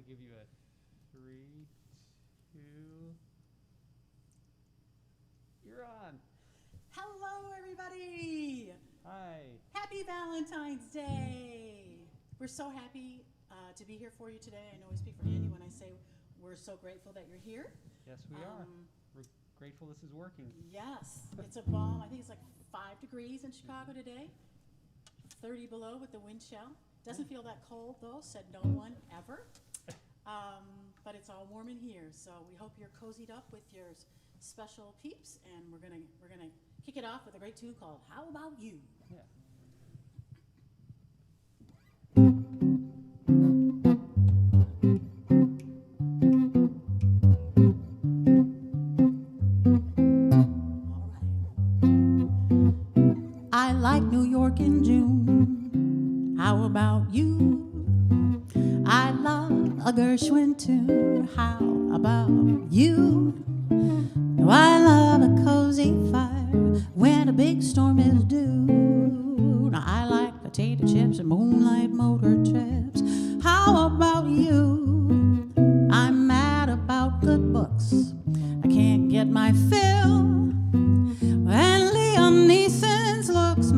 give you a 3, 2. You're on. Hello, everybody. Hi. Happy Valentine's Day. We're so happy to be here for you today. I know I speak for Andy when I say we're so grateful that you're here. Yes, we are. We're grateful this is working. Yes, it's a balm. I think it's like 5 degrees in Chicago today. 30 below with the wind chill. Doesn't feel that cold though, said no one ever. But it's all warm in here, so we hope you're cozied up with your special peeps, and we're gonna kick it off with a great tune called "How About You." Yeah. I like New York in June. How about you? I love a Gershwin tune. How about you? Oh, I love a cozy fire when a big storm is due. Now, I like potato chips and moonlight motor trips. How about you? I'm mad about good books. I can't get my fill. And Liam Neeson's looks,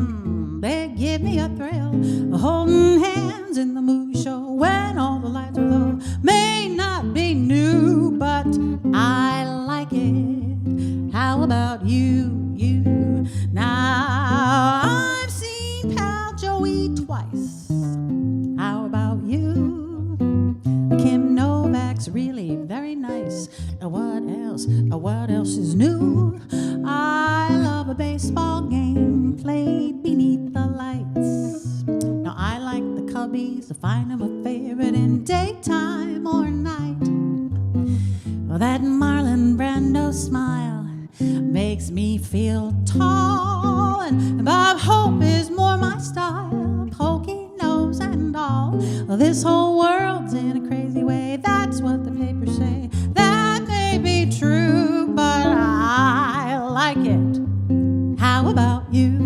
they give me a thrill. Holding hands in the movie show when all the lights are low may not be new, but I like it. How about you? Now I've seen Pal Joey twice. How about you? Kim Novak's really very nice. What else is new? I love a baseball game played beneath the lights. Now I like the Cubbies, I find them a favorite in daytime or night. Well, that Marlon Brando smile makes me feel tall, and Bob Hope is more my style, pokey nose and all. Well, this whole world's in a crazy way, that's what the papers say. That may be true, but I like it. How about you?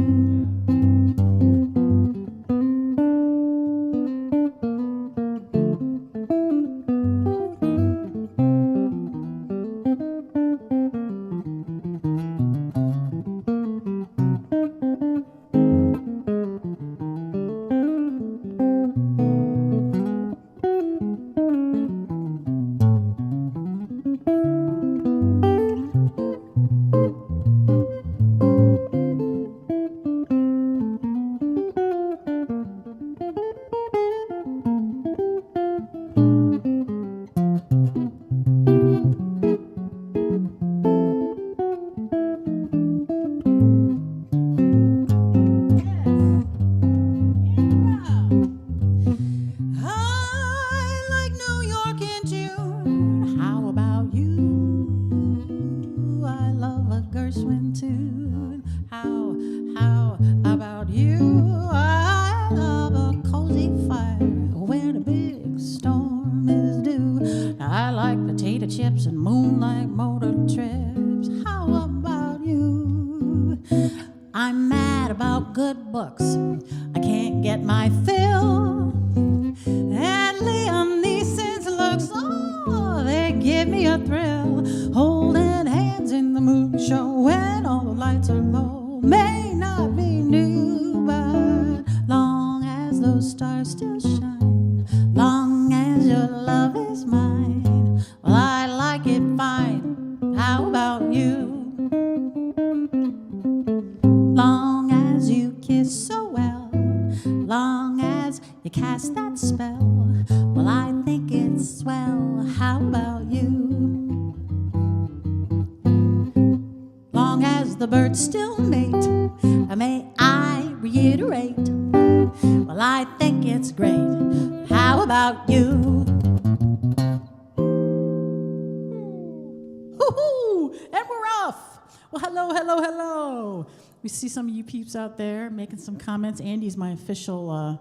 Some of you peeps out there making some comments. Andy's my official.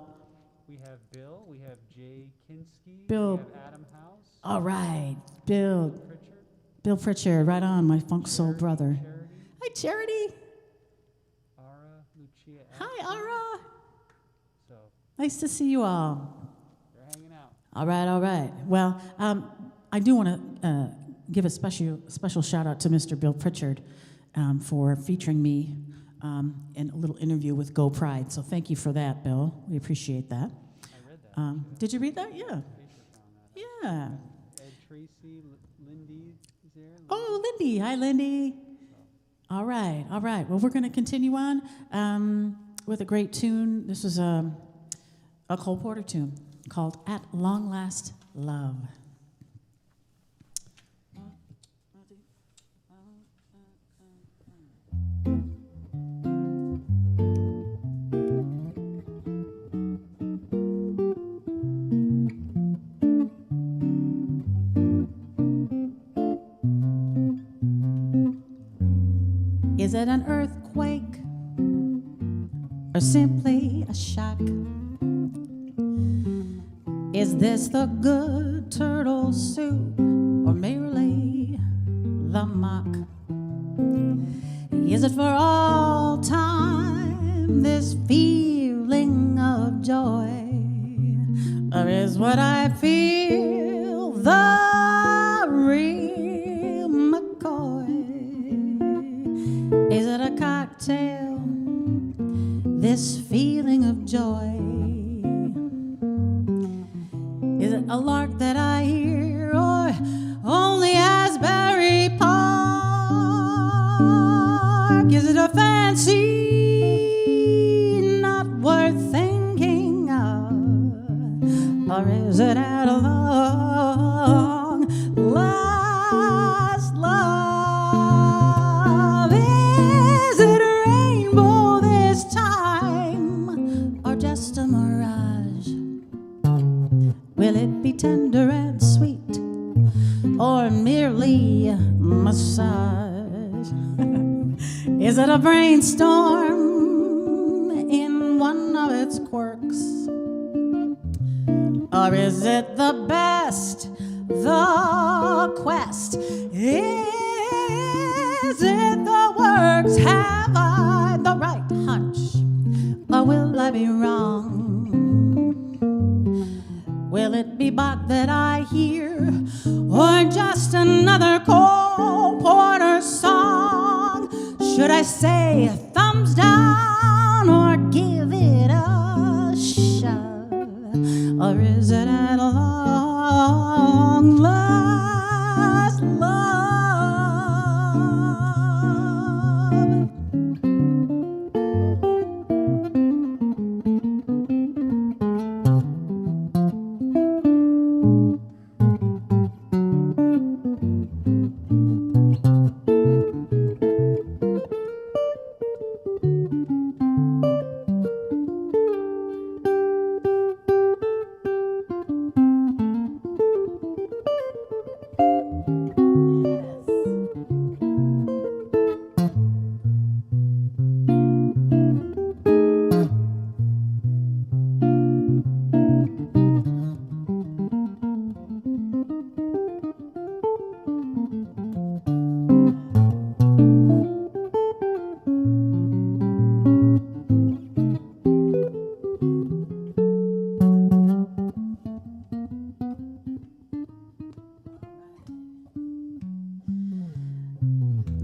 We have Bill. We have Jay Kinski. Bill. We have Adam House. All right, Bill. Pritchard. Bill Pritchard, right on, my funk soul brother. Charity. Hi, Charity. Ara, Lucia. Hi, Ara. So. Nice to see you all. They're hanging out. All right, all right. Well, I do want to give a special shout out to Mr. Bill Pritchard for featuring me in a little interview with Go Pride. So thank you for that, Bill. We appreciate that. I read that. Did you read that? Yeah. Facebook found that. Yeah. Ed Tracy, Lindy is there? Oh, Lindy. Hi, Lindy. All right, all right. Well, we're going to continue on with a great tune. This is a Cole Porter tune called At Long Last Love. Is it an earthquake or simply a shock? Is this the good turtle soup or merely the mock? Is it for all time this feeling of joy? Or is what I feel the real McCoy? Is it a cocktail, this feeling of joy? Is it a lark that I hear, or only Asbury Park? Is it a fancy not worth thinking of? Or is it at a long last love? Is it a rainbow this time, or just a mirage? Will it be tender and sweet, or merely massage? Is it a brainstorm in one of its quirks? Or is it the best, the quest? Is it the works? Have I the right hunch, or will I be wrong? Will it be Bach that I hear, or just another Cole Porter song? Should I say thumbs down or give it a shove? Or is it at long last love?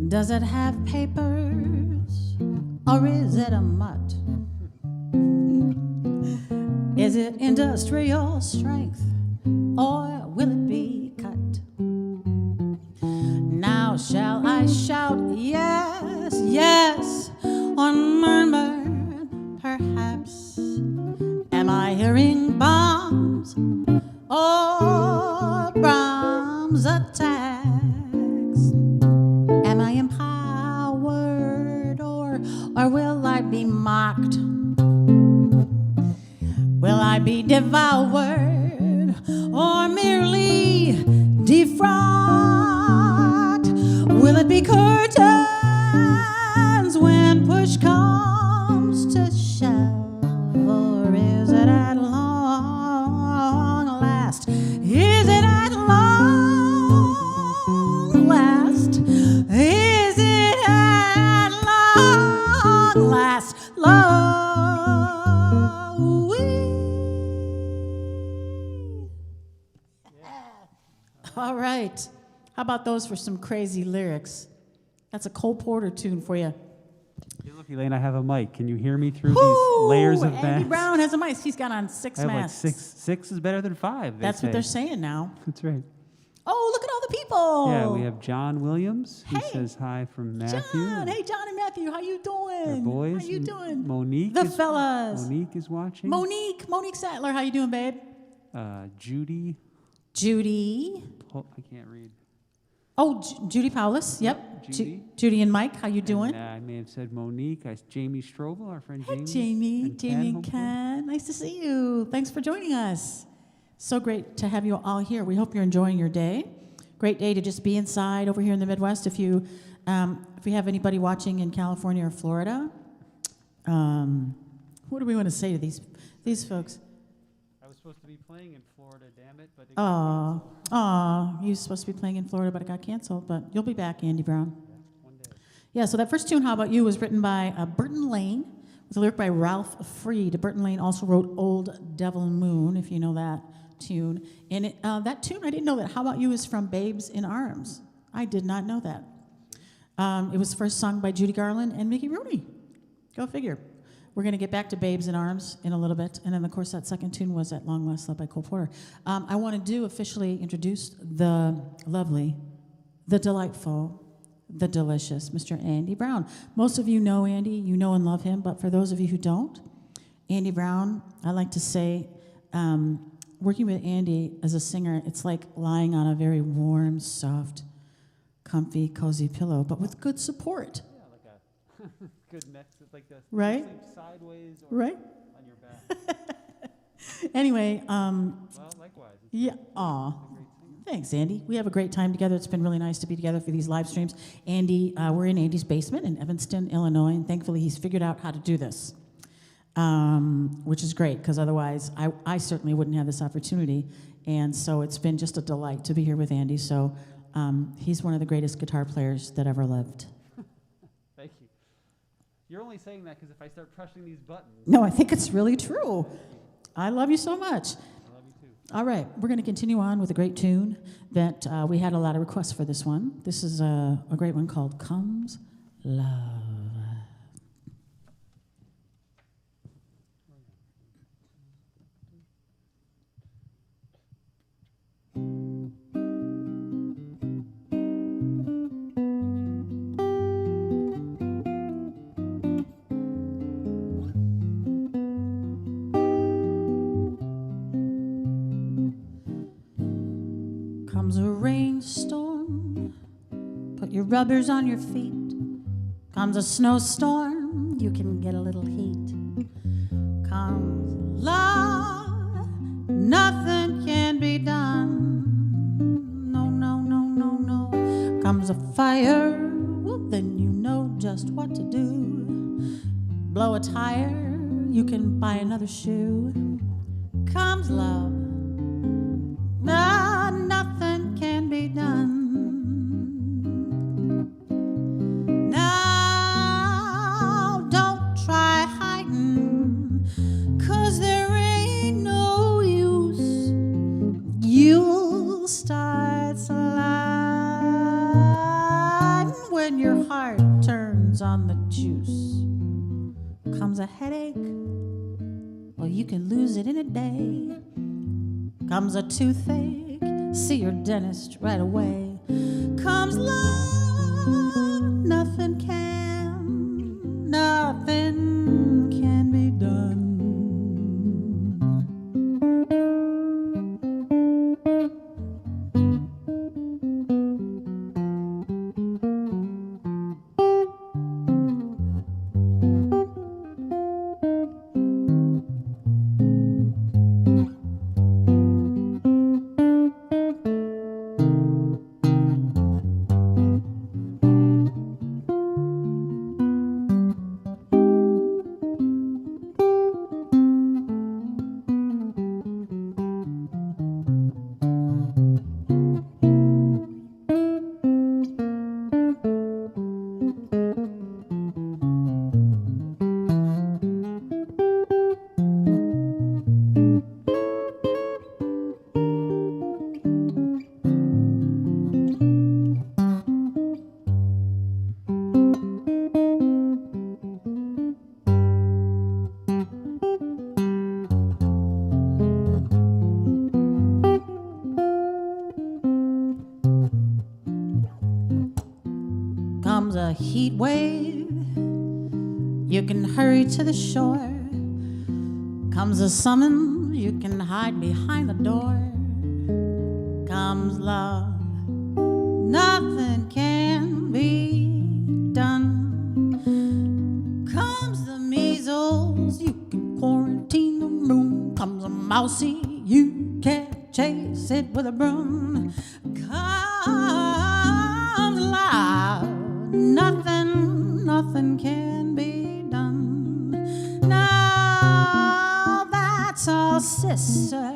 Does it have papers, or is it a mutt? Is it industrial strength, or will it be cut? Now shall I shout yes, yes, or murmur perhaps? Am I hearing bombs or Brahms attacks? Am I empowered, or will I be mocked? Will I be devoured, or merely defrocked? Will it be curtains when push comes to shove? Or is it at long last? Is it at long last? Is it at long last? Love. All right. How about those for some crazy lyrics? That's a Cole Porter tune for you. Hey, look, Elaine, I have a mic. Can you hear me through Woo! these layers of Andy masks? Brown has a mic. He's got on 6 I have like masks. six. Six is better than five. That's what say. they're saying now. That's right. Oh, look at all the people. Yeah, we have John Williams. He Hey, says hi from Matthew. John. Hey, John and Matthew. How you doing? Our boys. How you doing? Monique. The fellas. Monique is watching. Monique Sattler. How you doing, babe? Judy. Judy. I can't read. Oh, Judy Paulus. Yep. Judy. Judy and Mike. How you doing? And, I may have said Monique. Jamie Strobel, our friend Hey, Jamie. Jamie and hopefully. Ken. Nice to see you. Thanks for joining us. So great to have you all here. We hope you're enjoying your day. Great day to just be inside over here in the Midwest. If you have anybody watching in California or Florida, what do we want to say to these folks? I was supposed to be playing in Florida, damn it, but it You were supposed to be playing in Florida, but it got canceled. But you'll be back, Andy Brown. one day. Yeah, so that first tune, How About You, was written by Burton Lane, with a lyric by Ralph Freed. Burton Lane also wrote Old Devil Moon, if you know that tune. And that tune, I didn't know that. How About You is from Babes in Arms. I did not know that. It was first sung by Judy Garland and Mickey Rooney. Go figure. We're going to get back to Babes in Arms in a little bit. And then, of course, that second tune was At Long Last, Love by Cole Porter. I want to officially introduce the lovely, the delightful, the delicious Mr. Andy Brown. Most of you know Andy. You know and love him. But for those of you who don't, Andy Brown, I like to say, working with Andy as a singer, it's like lying on a very warm, soft, comfy, cozy pillow, but with good support. Yeah, like a good neck. It's like the Right? sleep sideways or Right? on your back. Anyway, Well, likewise. It's yeah, aw. a great singer. Thanks, Andy. We have a great time together. It's been really nice to be together for these live streams. Andy, we're in Andy's basement in Evanston, Illinois, and thankfully he's figured out how to do this, which is great, because otherwise I certainly wouldn't have this opportunity. And so it's been just a delight to be here with Andy. So he's one of the greatest guitar players that ever lived. Thank you. You're only saying that because if I start pressing these buttons, No, I think it's really true. I love you so much. I love you too. All right, we're going to continue on with a great tune that we had a lot of requests for this one. This is a great one called Comes Love. Comes a rainstorm, put your rubbers on your feet. Comes a snowstorm, you can get a little heat. Comes love, nothing can be done. No, no, no, no, no. Comes a fire, well, then you know just what to do. Blow a tire, you can buy another shoe. Comes love. Nothing can be done. Now, don't try hiding, 'cause there ain't no use. You'll start sliding when your heart turns on the juice. Comes a headache, well, you can lose it in a day. Comes a toothache, see your dentist right away. Comes love, nothing can be done. a heat wave, you can hurry to the shore. Comes a summons, you can hide behind the door. Comes love, nothing can be done. Comes the measles, you can quarantine the room. Comes a mousey, you can't chase it with a broom. Comes love, nothing can be done. Now that's all, sister.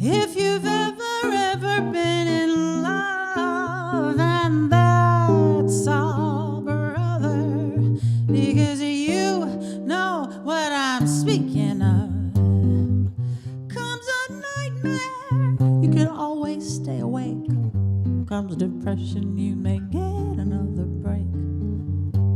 If you've ever been in love, and that's all, brother, because you know what I'm speaking of. Comes a nightmare, you can always stay awake. Comes depression, you may get another break.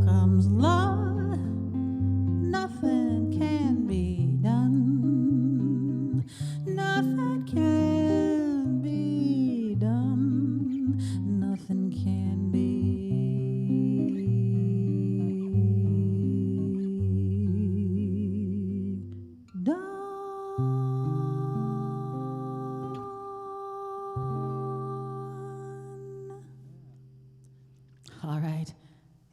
Comes love, nothing can be done. Nothing can be done. Nothing can be done. All right.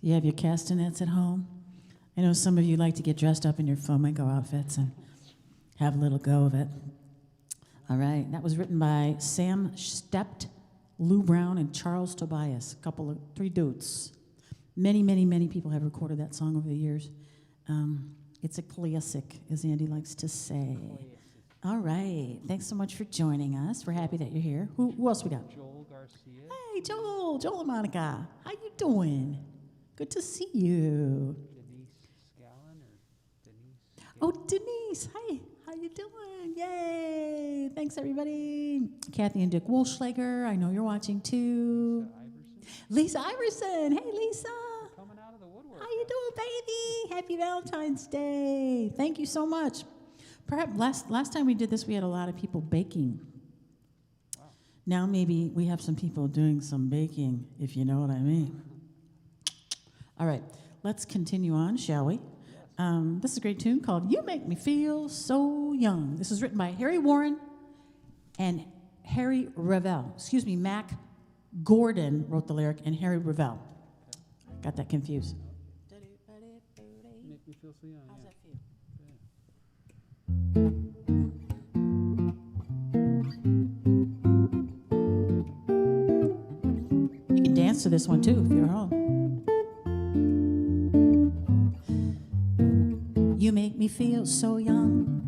You have your castanets at home? I know some of you like to get dressed up in your flamenco outfits and have a little go of it. All right. That was written by Sam Stept, Lou Brown, and Charles Tobias. Three dudes. Many people have recorded that song over the years. It's a classic, as Andy likes to say. All right. Thanks so much for joining us. We're happy that you're here. Who else we got? Joel Garcia. Hey, Joel and Monica. How you doing? Good to see you. Denise Scallon or Denise? Oh, Denise. Hi. How you doing? Yay. Thanks, everybody. Kathy and Dick Wolschlager. I know you're watching, too. Iverson. Lisa Iverson. Hey, Lisa. Coming out of the woodwork. How you doing, baby? Happy Valentine's Day. Thank you so much. Perhaps last time we did this, we had a lot of people baking. Wow. Now maybe we have some people doing some baking, if you know what I mean. All right, let's continue on, shall we? This is a great tune called You Make Me Feel So Young. This is written by Harry Warren and Harry Revel. Excuse me, Mac Gordon wrote the lyric and Harry Revel. Got that confused. Make me feel so young. How's that feel? You can dance to this one too if you're at home. You make me feel so young.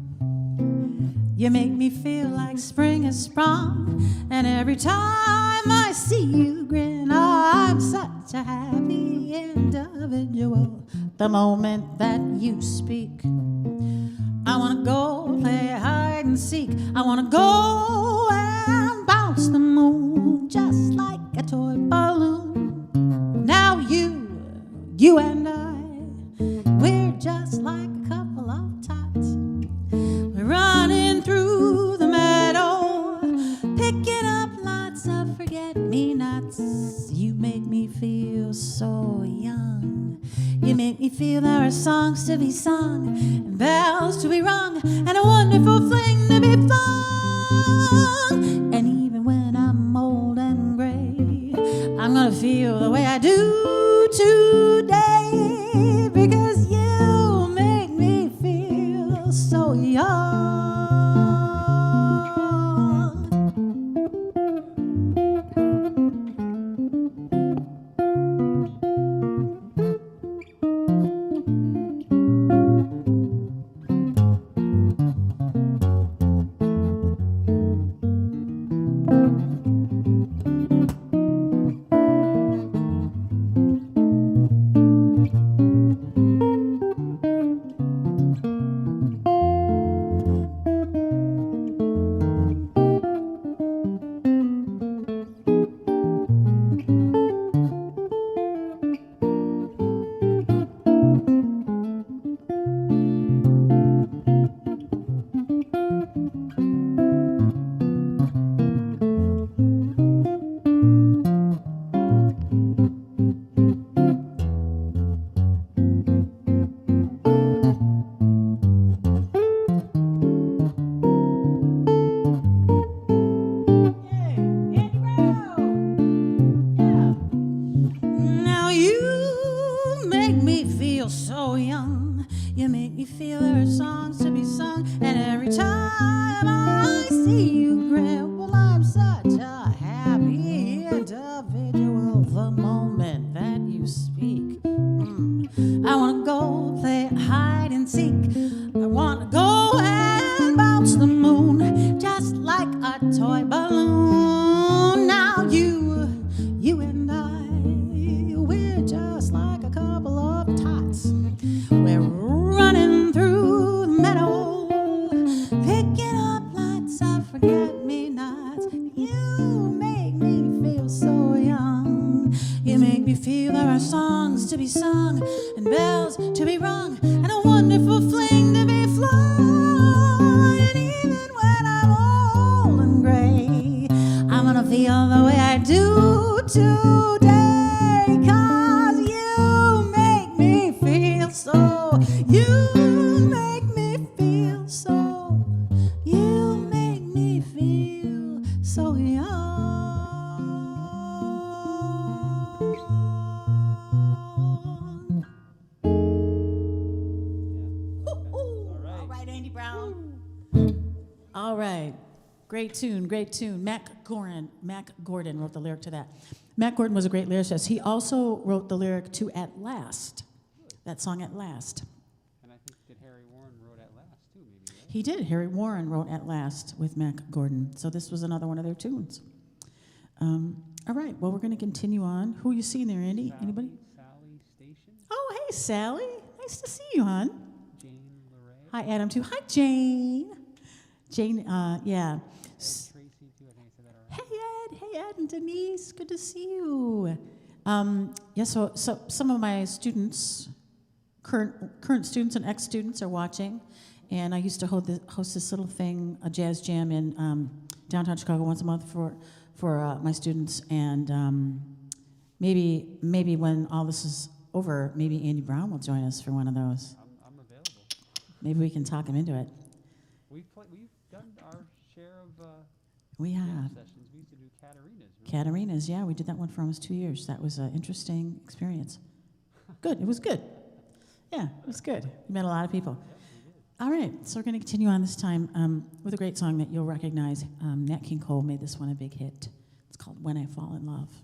You make me feel like spring has sprung. And every time I see you grin, oh, I'm such a happy individual. The moment that you speak, I want to go play hide and seek. I want to go and bounce the moon just like a toy balloon. Now you and I, we're just like a couple of tots. We're running through the meadow, picking up lots of forget-me-nots. You make me feel so young. You make me feel there are songs to be sung, and bells to be rung, and a wonderful fling to be flung. And even when I'm old and gray, I'm gonna feel the way I do today, because you make me feel so young. feel there are songs to be sung and bells to be rung and a wonderful fling to be flung. And even when I'm old and gray, I'm gonna feel the way I do today, 'cause you make me feel so, you make me feel so, you make me feel so young. All right, Andy Brown. All right. Great tune, great tune. Mac Gordon wrote the lyric to that. Mac Gordon was a great lyricist. He also wrote the lyric to At Last, that song At Last. And I think that Harry Warren wrote At Last, too, maybe, right? He did. Harry Warren wrote At Last with Mac Gordon. So this was another one of their tunes. All right, well, we're going to continue on. Who are you seeing there, Andy? Anybody? Sally Station. Oh, hey, Sally. Nice to see you, hon. Jane Lorray. Hi, Adam, too. Hi, Jane. Jane, yeah. Ed Tracy, too. I think I said that all right. Hey, Ed and Denise. Good to see you. Yeah, so some of my students, current students and ex-students are watching. And I used to host this little thing, a jazz jam in downtown Chicago once a month for my students. And maybe when all this is over, maybe Andy Brown will join us for one of those. I'm available. Maybe we can talk him into it. We've done our share of We jam have. sessions. We used to do Catarinas. Catarinas, yeah, we did that one for almost 2 years. That was an interesting experience. Good, it was good. Yeah, it was good. We met a lot of people. Yep, we did. All right, so we're going to continue on this time with a great song that you'll recognize. Nat King Cole made this one a big hit. It's called When I Fall in Love.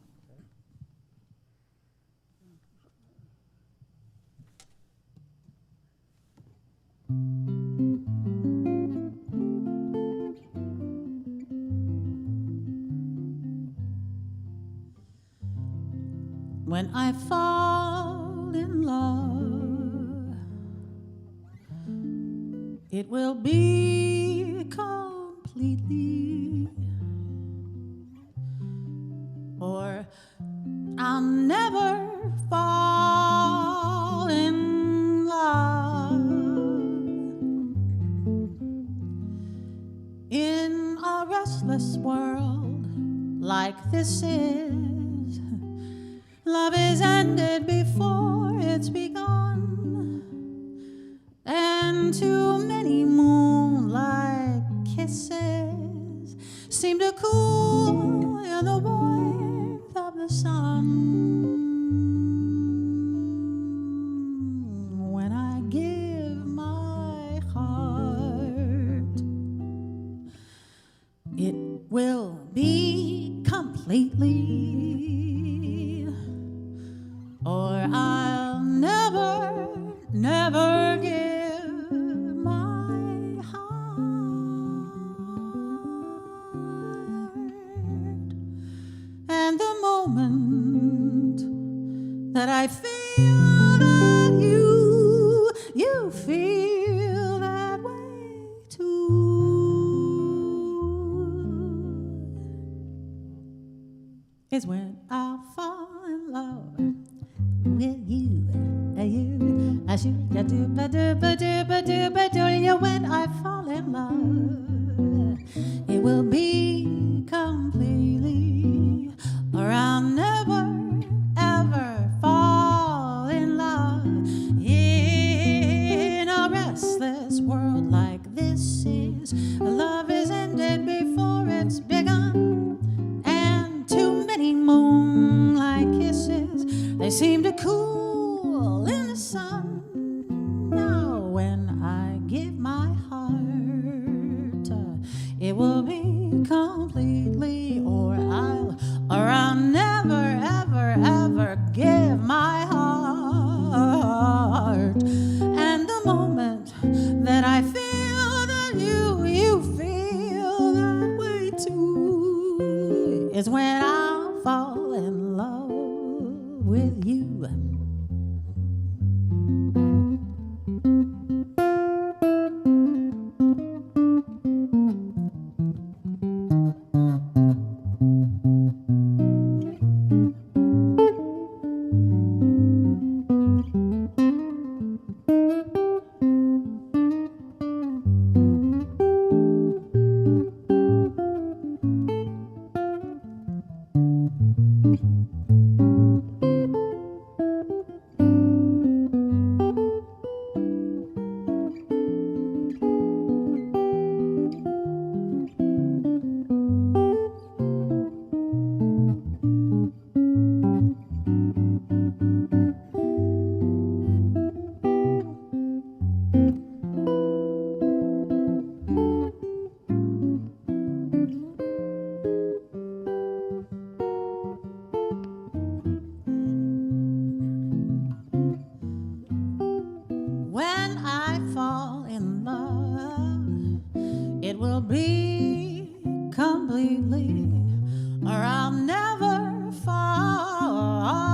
When I fall in love, it will be completely, or I'll never fall in love. In a restless world like this is, love is ended before it's begun, and too many moonlight kisses seem to cool in the warmth of the sun. When I give my heart, it will be completely, or I'll never give my heart. And the moment that I feel that you feel that way too, is when I'll fall in love with you. I should do when I fall in love, it will be completely, or I'll never ever fall in love. In a restless world like this is, love is ended before it's begun, and too many moonlight kisses, they seem to cool in the sun. Now when I give my heart, it will be completely, or I'll never ever give my heart. And the moment that I feel that you feel that way too, is when I'll fall in love with you. or I'll never fall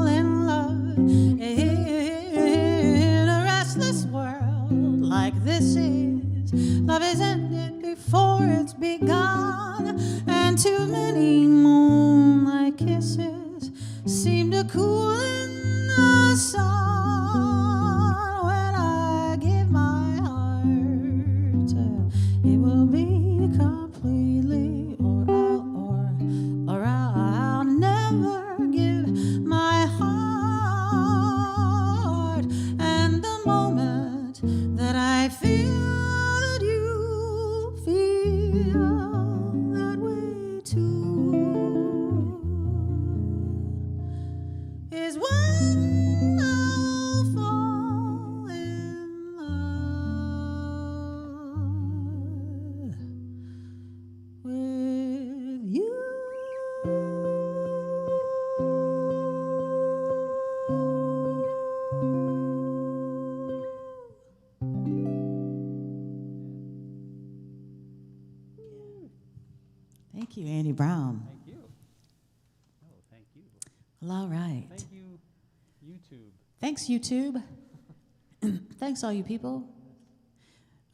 in love in a restless world like this is. Love is ended before it's begun, and too many moonlight kisses seem to cool in the sun. When I give my heart, it will be completely, or I'll never give my heart. And the moment that I feel that you feel that way too is when I'll fall in love with you. Thank you, Andy Brown. Thank you. Oh, thank you. Well, all right. Thank you, YouTube. Thanks, YouTube. Thanks, all you people.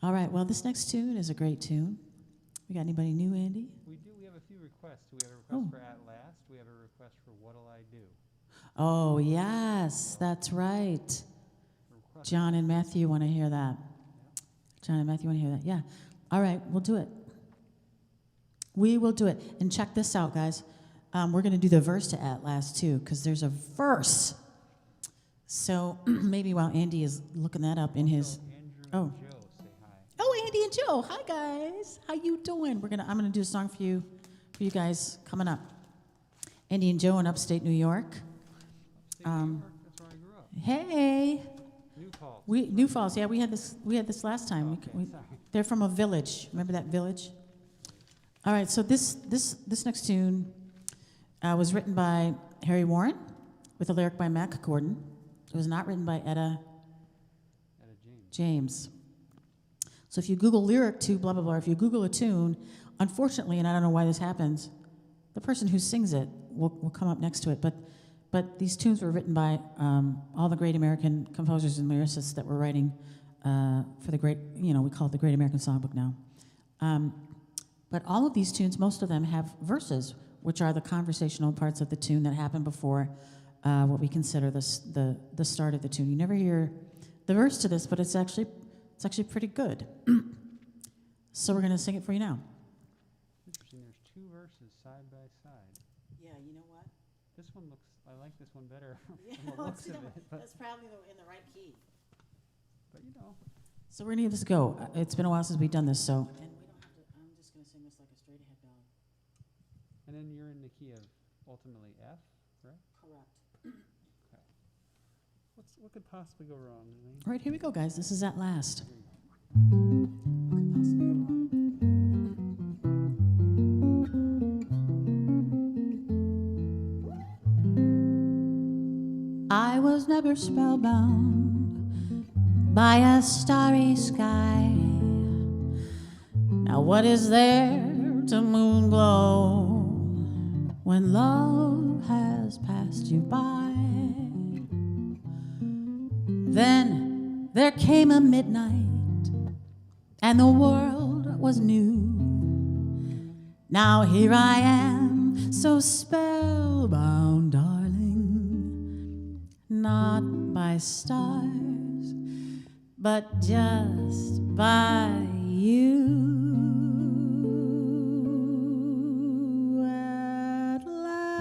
All right, well, this next tune is a great tune. We got anybody new, Andy? We do. We have a few requests. We have a request Oh. for At Last. We have a request for What'll I Do. Oh, yes, that's right. A request. John and Matthew want to hear that. John and Matthew want to hear that. Yeah. All right, we'll do it. We will do it. And check this out, guys. We're going to do the verse to At Last, too, because there's a verse. So maybe while Andy is looking that up in his... Andrew Oh. and Joe say hi. Oh, Andy and Joe. Hi, guys. How you doing? I'm gonna do a song for you guys coming up. Andy and Joe in upstate New York. Upstate New York, that's where I grew up. Hey. New Falls. New Falls. Yeah, we had this last time. Okay, sorry. They're from a village. Remember that village? All right. So this next tune was written by Harry Warren with a lyric by Mac Gordon. It was not written by Etta James. So if you Google lyric to blah, blah, blah, if you Google a tune, unfortunately, and I don't know why this happens, the person who sings it will come up next to it. But these tunes were written by all the great American composers and lyricists that were writing for the great, we call it the Great American Songbook now. But all of these tunes, most of them have verses, which are the conversational parts of the tune that happen before what we consider the start of the tune. You never hear the verse to this, but it's actually pretty good. So we're going to sing it for you now. Interesting. There's two verses side by side. Yeah, you know what? This one looks. I like this one better. Yeah, from the looks of it, but that's probably in the right key. you know. So we're going to give this a go. It's been a while since we've done this, so. And we don't have to, I'm just going to sing this like a straight ahead ballad. And then you're in the key of ultimately F, right? Correct. Okay. What could possibly go wrong, Elaine? All right, here we go, guys. This is At Last. Here we go. I was never spellbound by a starry sky. Now what is there to moon glow when love has passed you by? Then there came a midnight and the world was new. Now here I am, so spellbound, darling, not by stars, but just by you. At last,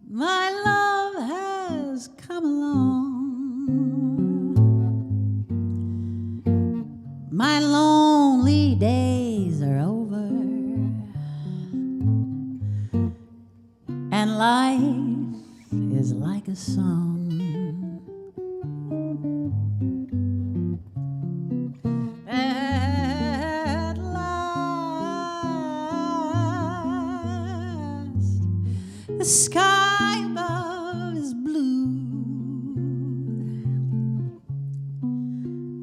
my love has come along. My lonely days are over, and life is like a song. At last, the sky above is blue.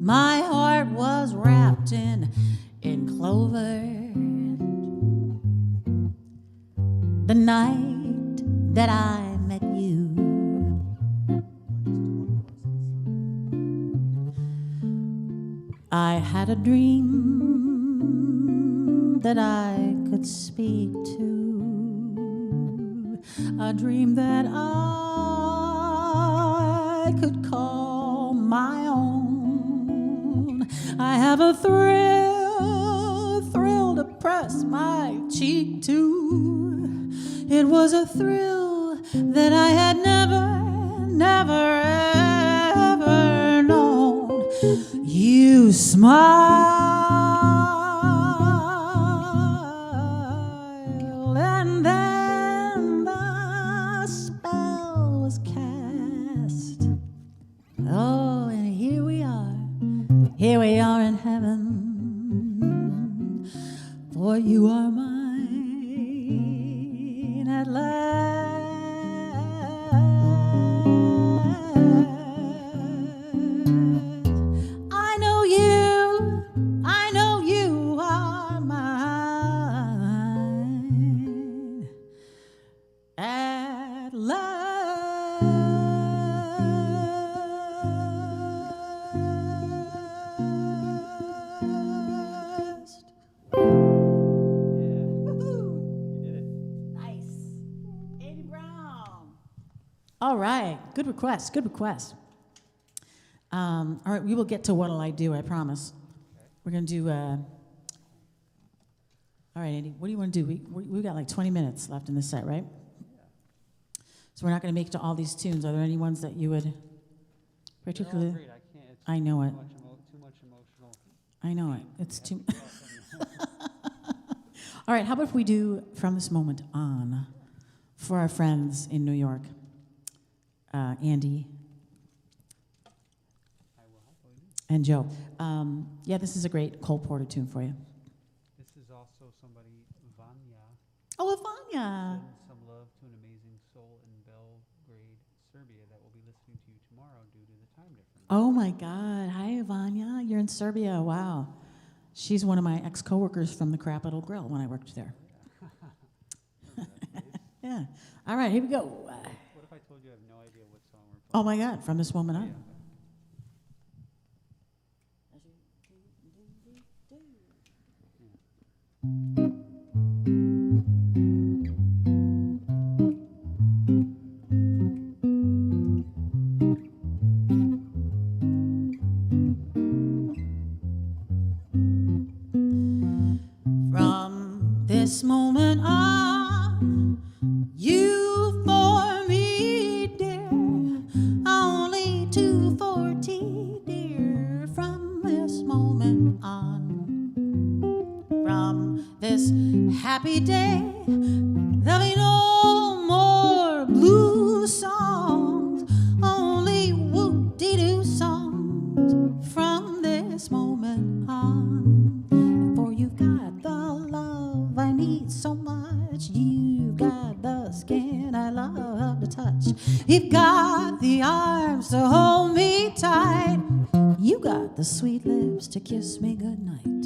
My heart was wrapped in clover. The night that I met you, I had a dream that I could speak to, a dream that I could call my own. I have a thrill to press my cheek to. It was a thrill that I had never, ever known. You smiled, and then the spell was cast. Oh, and here we are in heaven, for you are mine at last. I know you are mine at last. All right, good request, good request. All right, we will get to What'll I Do, I promise. We're going to do, all right, Andy, what do you want to do? We've got like 20 minutes left in this set, right? So we're not going to make it to all these tunes. Are there any ones that you would particularly? Great. I can't. It's I know it. Too much emotional. I know it. It's too. All right, how about if we do From This Moment On for our friends in New York? Andy and Joe. Yeah, this is a great Cole Porter tune for you. This is also somebody, Vanya. Oh, Vanya. Send some love to an amazing soul in Belgrade, Serbia that will be listening to you tomorrow due to the time difference. Oh my God. Hi, Vanya. You're in Serbia. Wow. She's one of my ex-coworkers from the Capital Grill when I worked there. Yeah. All right, here we go. What if I told you I have no idea what song we're playing? Oh my God, From This Moment On. Yeah. From this moment on, you for me, dear, only 240, dear. From this moment on, from this happy day, there'll be no more blue songs, only whoop-de-doo songs. From this moment on, for you've got the love I need so much. You've got the skin I love to touch. You've got the arms to hold me tight. You got the sweet lips to kiss me goodnight.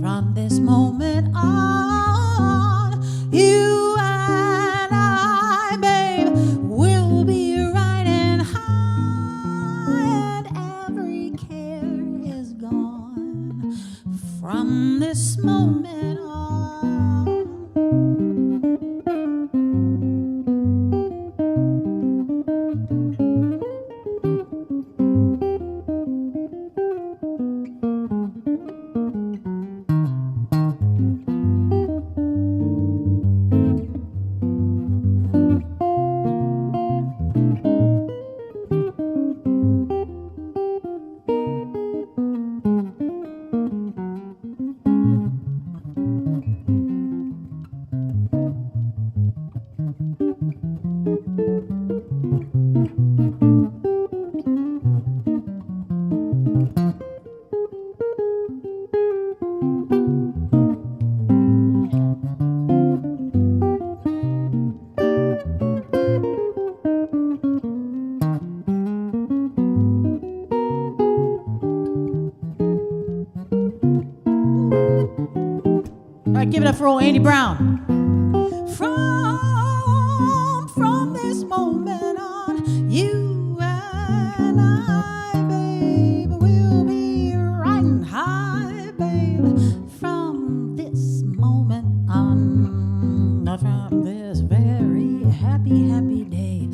From this moment on, you and I, babe, will be riding high, and every care is gone. From this moment on. right, give it up for old Andy Brown. From this moment on, you and I, babe, will be riding high, babe. From this moment on, from this very happy, happy day,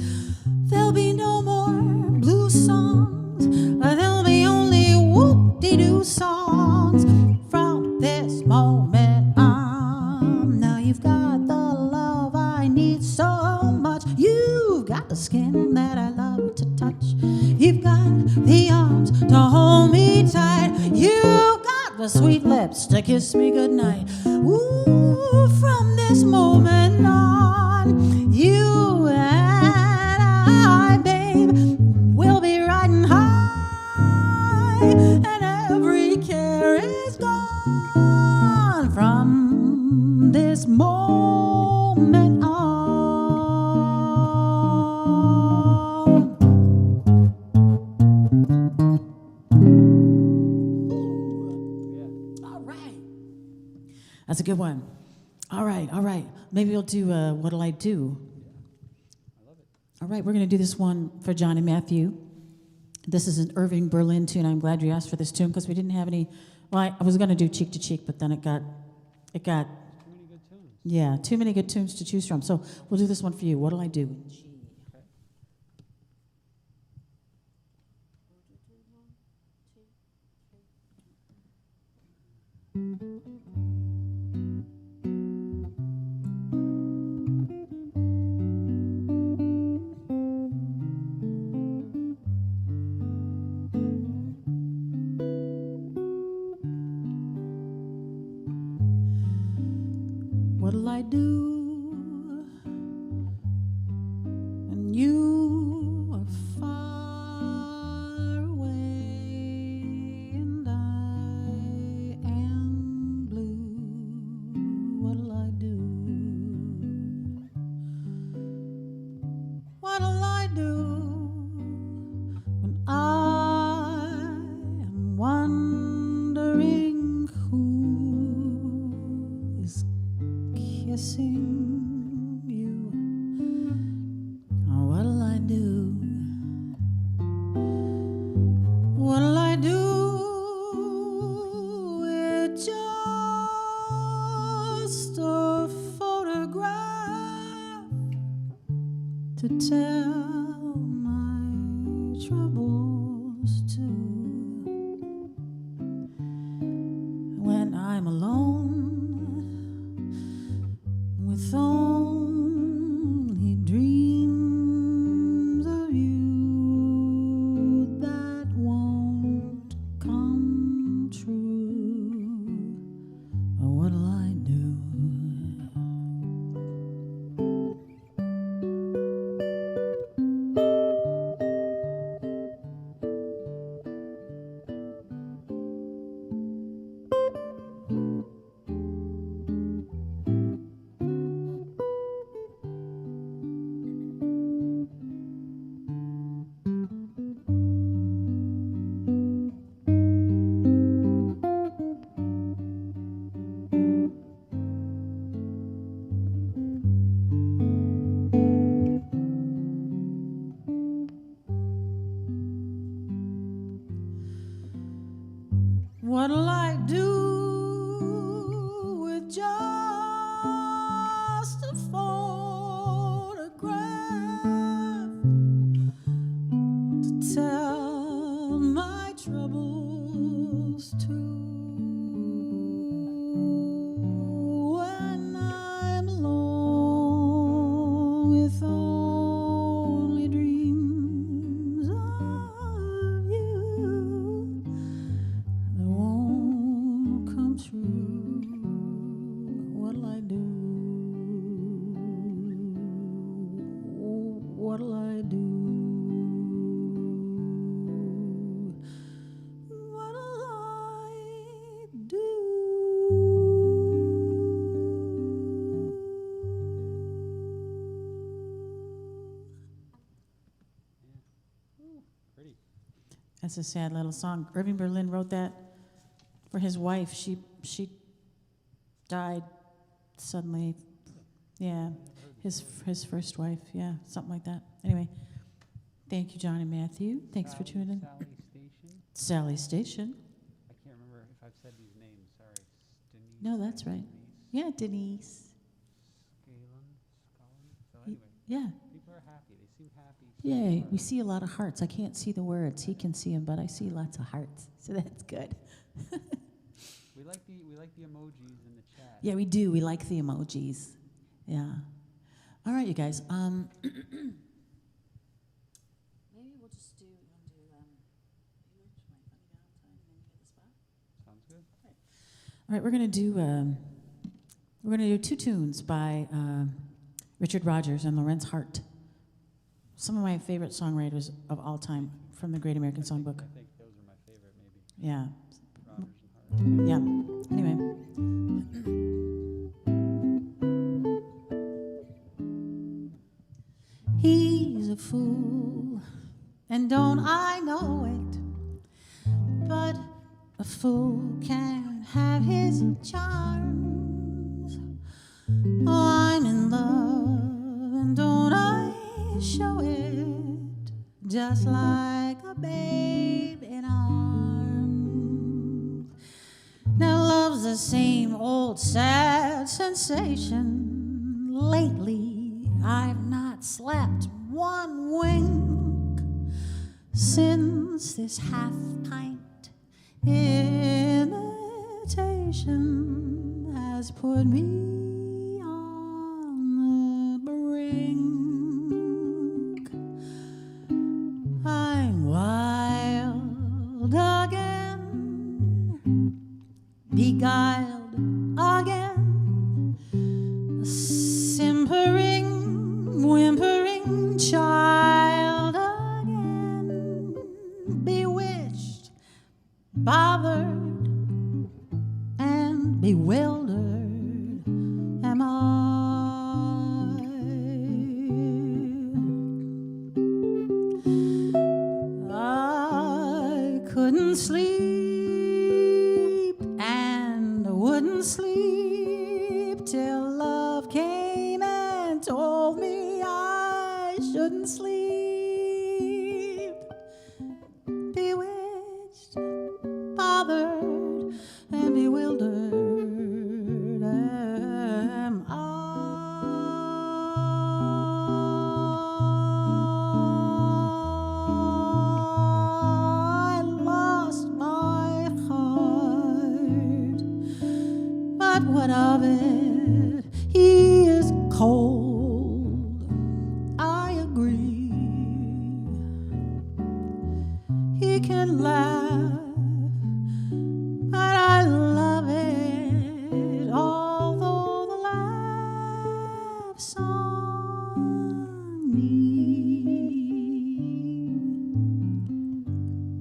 there'll be no more blues songs. There'll be only whoop-de-doo songs. From this moment on, now you've got the love I need so much. You've got the skin that I love to touch. You've got the arms to hold me tight. You've got the sweet lips to kiss me goodnight. Ooh, from this moment on, you and I, babe, will be riding high, and every care is gone from this moment on. All right. That's a good one. All right, all right. Maybe we'll do What'll I Do? I love it. All right, we're going to do this one for John and Matthew. This is an Irving Berlin tune. I'm glad you asked for this tune because we didn't have any. Well, I was going to do Cheek to Cheek, but then it got, Too many good tunes. yeah, too many good tunes to choose from. So we'll do this one for you. What'll I Do? Okay. What'll I do when you are far away and I am blue? What'll I do? What'll I do when I am wondering who is kissing you? Oh, what'll I do? What'll I do with just a photograph to tell my troubles to? When I'm alone with only dreams of you that won't come true, what'll I do? What'll I do with just a photograph to tell my troubles to? When I'm alone with only dreams of you that won't come true, what'll I do? What'll I do? What'll I do? Ooh, pretty. That's a sad little song. Irving Berlin wrote that for his wife. She died suddenly, yeah, his first wife, yeah, something like that. Anyway, thank you, John and Matthew. Thanks for tuning in. Sally Station. Sally Station. I can't remember if I've said these names. Sorry. Denise. No, that's right. Denise. Yeah, Denise. Scallon. So anyway, Yeah. people are happy. They seem happy. Yay. We see a lot of hearts. I can't see the words. He can see them, but I see lots of hearts. So that's good. We like the emojis in the chat. Yeah, we do. We like the emojis. Yeah. All right, you guys. Maybe we'll just do. You want to do my funny Valentine, and then you get the spot. Sounds good. All right, we're gonna do 2 tunes by Richard Rodgers and Lorenz Hart. Some of my favorite songwriters of all time from the Great American Songbook. I think those are my favorite, maybe. Yeah. Rodgers and Hart. Yeah. Anyway. He's a fool, and don't I know it? But a fool can have his charms. Oh, I'm in love, and don't I show it? Just like a babe in arms. Now love's the same old sad sensation. Lately, I've not slept one wink since this half-pint imitation has put me on the brink. I'm wild again, beguiled again, a simpering, whimpering child again, bewitched, bothered, and bewildered am I couldn't sleep and wouldn't sleep till love came and told me I shouldn't sleep. Bewitched, bothered, and bewildered am I lost my heart, but what of it? He is cold, I agree. He can laugh, but I love it, although the laugh's on me.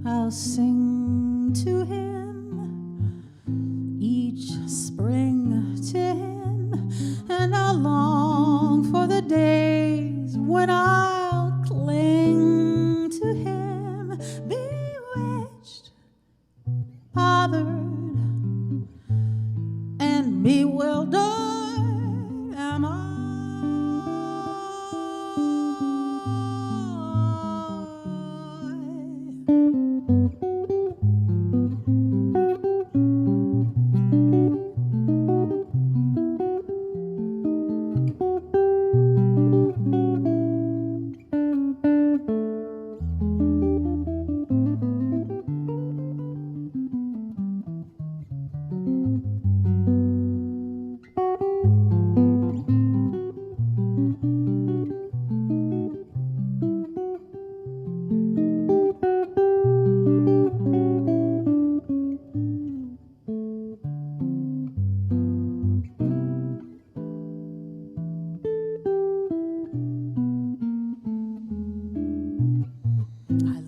I'll sing to him each spring to him, and I'll long for the days when I'll cling to him, bewitched, bothered, and bewildered am I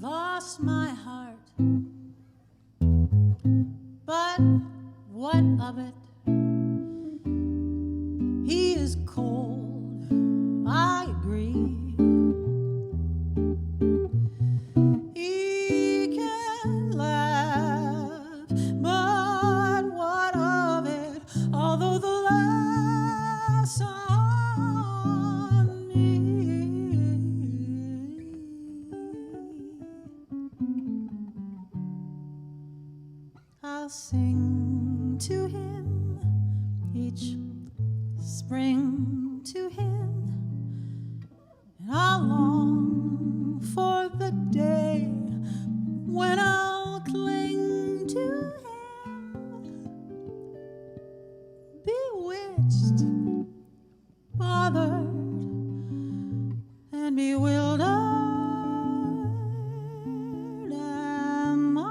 lost my heart, but what of it? He is cold, I agree. He can laugh, but what of it? Although the laugh sing to him each spring to him, and I long for the day when I'll cling to him, bewitched, bothered, and bewildered am I.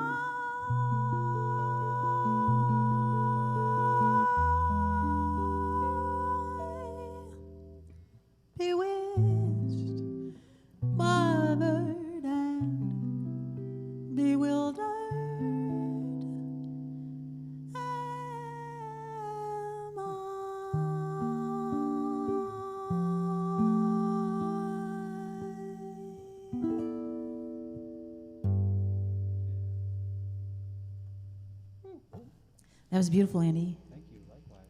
Bewitched, bothered, and bewildered am That was beautiful, Andy. Thank you. Likewise.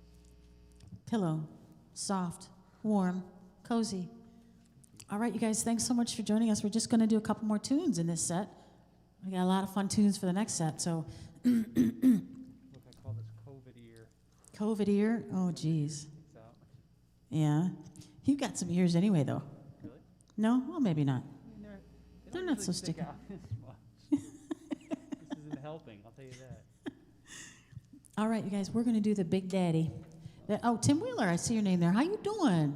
Pillow, soft, warm, cozy. All right, you guys, thanks so much for joining us. We're just going to do a couple more tunes in this set. We got a lot of fun tunes for the next set, so. Look, I call this COVID ear. COVID ear? Oh, geez. It's out. Yeah. You got some ears anyway, though. Really? No? Well, maybe not. I mean, they They're don't not usually so stick sticky. out this much. This isn't helping, I'll tell you that. All right, you guys, we're going to do the Big Daddy. Oh, Tim Wheeler, I see your name there. How you doing?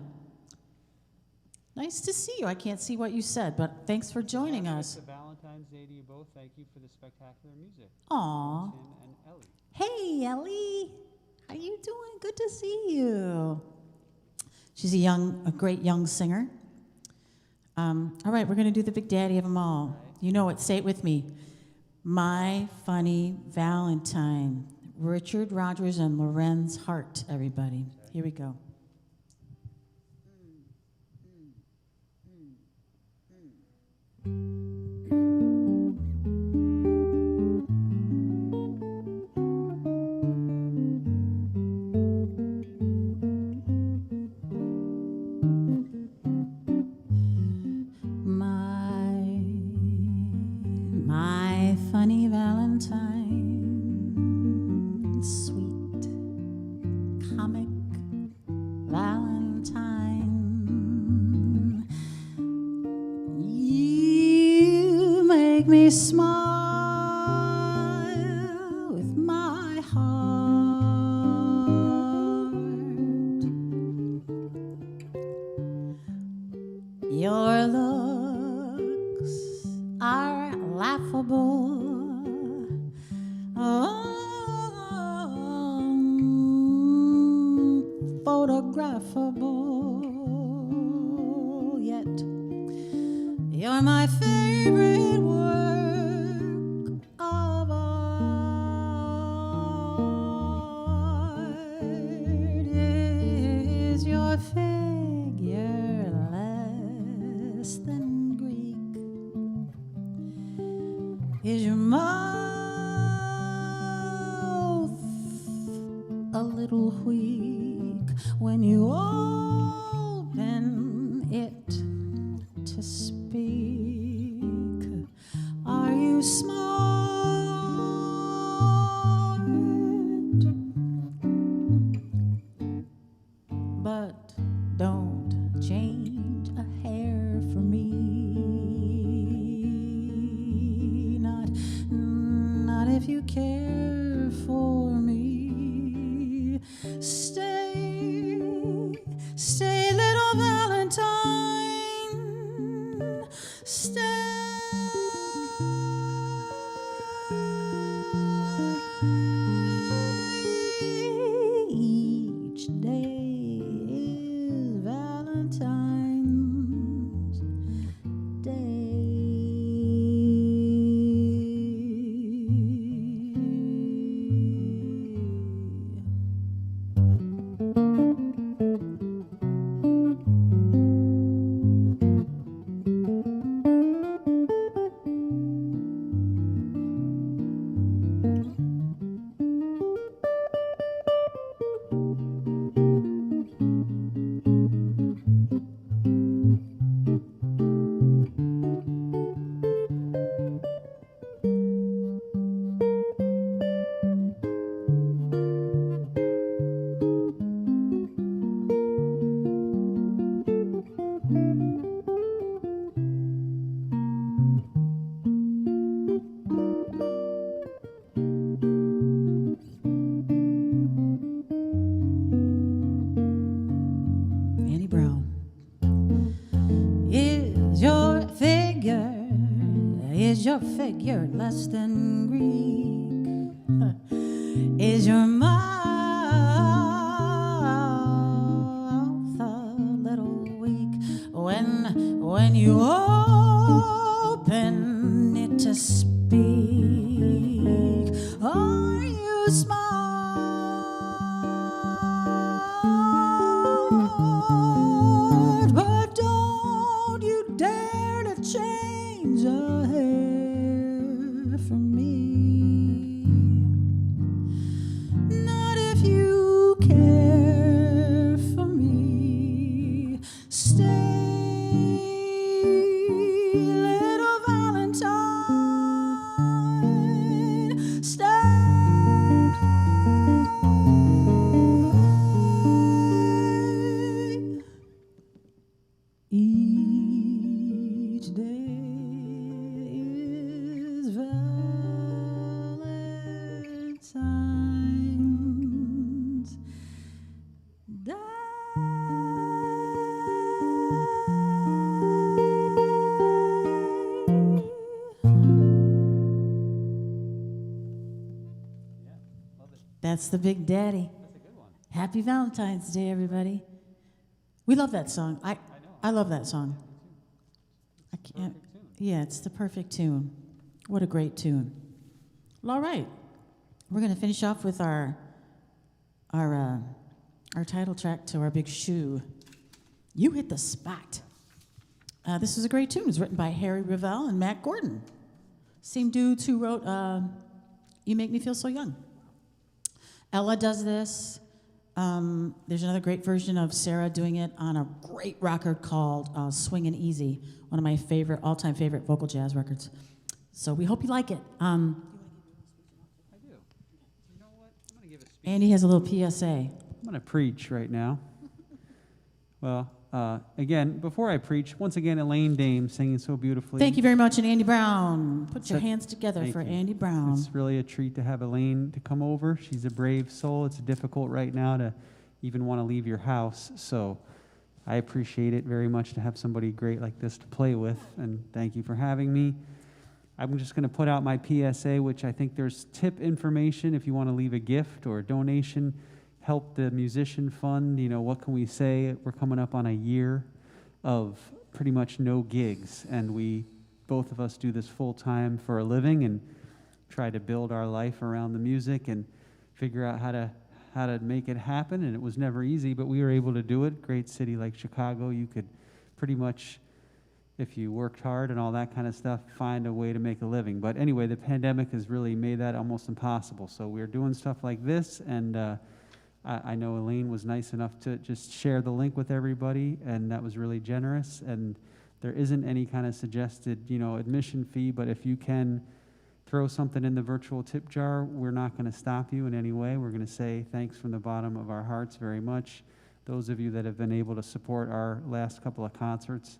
Nice to see you. I can't see what you said, but thanks for joining Happy us. Valentine's Day to you both. Thank you for the spectacular music. Aw. Tim and Ellie. Hey, Ellie. How you doing? Good to see you. She's a great young singer. All right, we're going to do the Big Daddy of them all. Right. You know it. Say it with me. My Funny Valentine. Richard Rodgers and Lorenz Hart, everybody. Here we go. My funny Valentine, sweet comic Valentine, you make me smile with my heart. Your looks are laughable. Photographable, yet you're my favorite work of art. Is your figure less than Greek? Is your mouth a little weak when you open it to speak? Are you smart? But don't change a hair for me. Not if you care for me. Stay a figure less than Greek? Is your mouth a little weak when you open it to speak? Are you smart? But don't you dare to change a hair for me. Not if you care for me. Stay, little Valentine. Stay. Each day is Valentine's Day. That's the Big Daddy. That's a good one. Happy Valentine's Day, everybody. We love that song. I love that song. I can't. Perfect tune. Yeah, it's the perfect tune. What a great tune. Well, all right, we're gonna finish off with our title track to our big shoe. You Hit the Spot. This is a great tune. It was written by Harry Revel and Matt Gordon. Same dudes who wrote You Make Me Feel So Young. Ella does this. There's another great version of Sarah doing it on a great record called Swingin' Easy, one of my all-time favorite vocal jazz records. So we hope you like it. I do. You know what? I'm going to give a speech. Andy has a little PSA. I'm going to preach right now. Well, again, before I preach, once again, Elaine Dame singing so beautifully. Thank you very much, and Andy Brown. Put your That- hands together thank for you. Andy Brown. It's really a treat to have Elaine to come over. She's a brave soul. It's difficult right now to even want to leave your house. So I appreciate it very much to have somebody great like this to play with. And thank you for having me. I'm just going to put out my PSA, which I think there's tip information if you want to leave a gift or a donation. Help the musician fund. You know, what can we say? We're coming up on a year of pretty much no gigs. And both of us do this full time for a living and try to build our life around the music and figure out how to make it happen. And it was never easy, but we were able to do it. Great city like Chicago, you could pretty much, if you worked hard and all that kind of stuff, find a way to make a living. But anyway, the pandemic has really made that almost impossible. So we're doing stuff like this, and I know Elaine was nice enough to just share the link with everybody, and that was really generous. And there isn't any kind of suggested, admission fee, but if you can throw something in the virtual tip jar, we're not going to stop you in any way. We're going to say thanks from the bottom of our hearts very much. Those of you that have been able to support our last couple of concerts,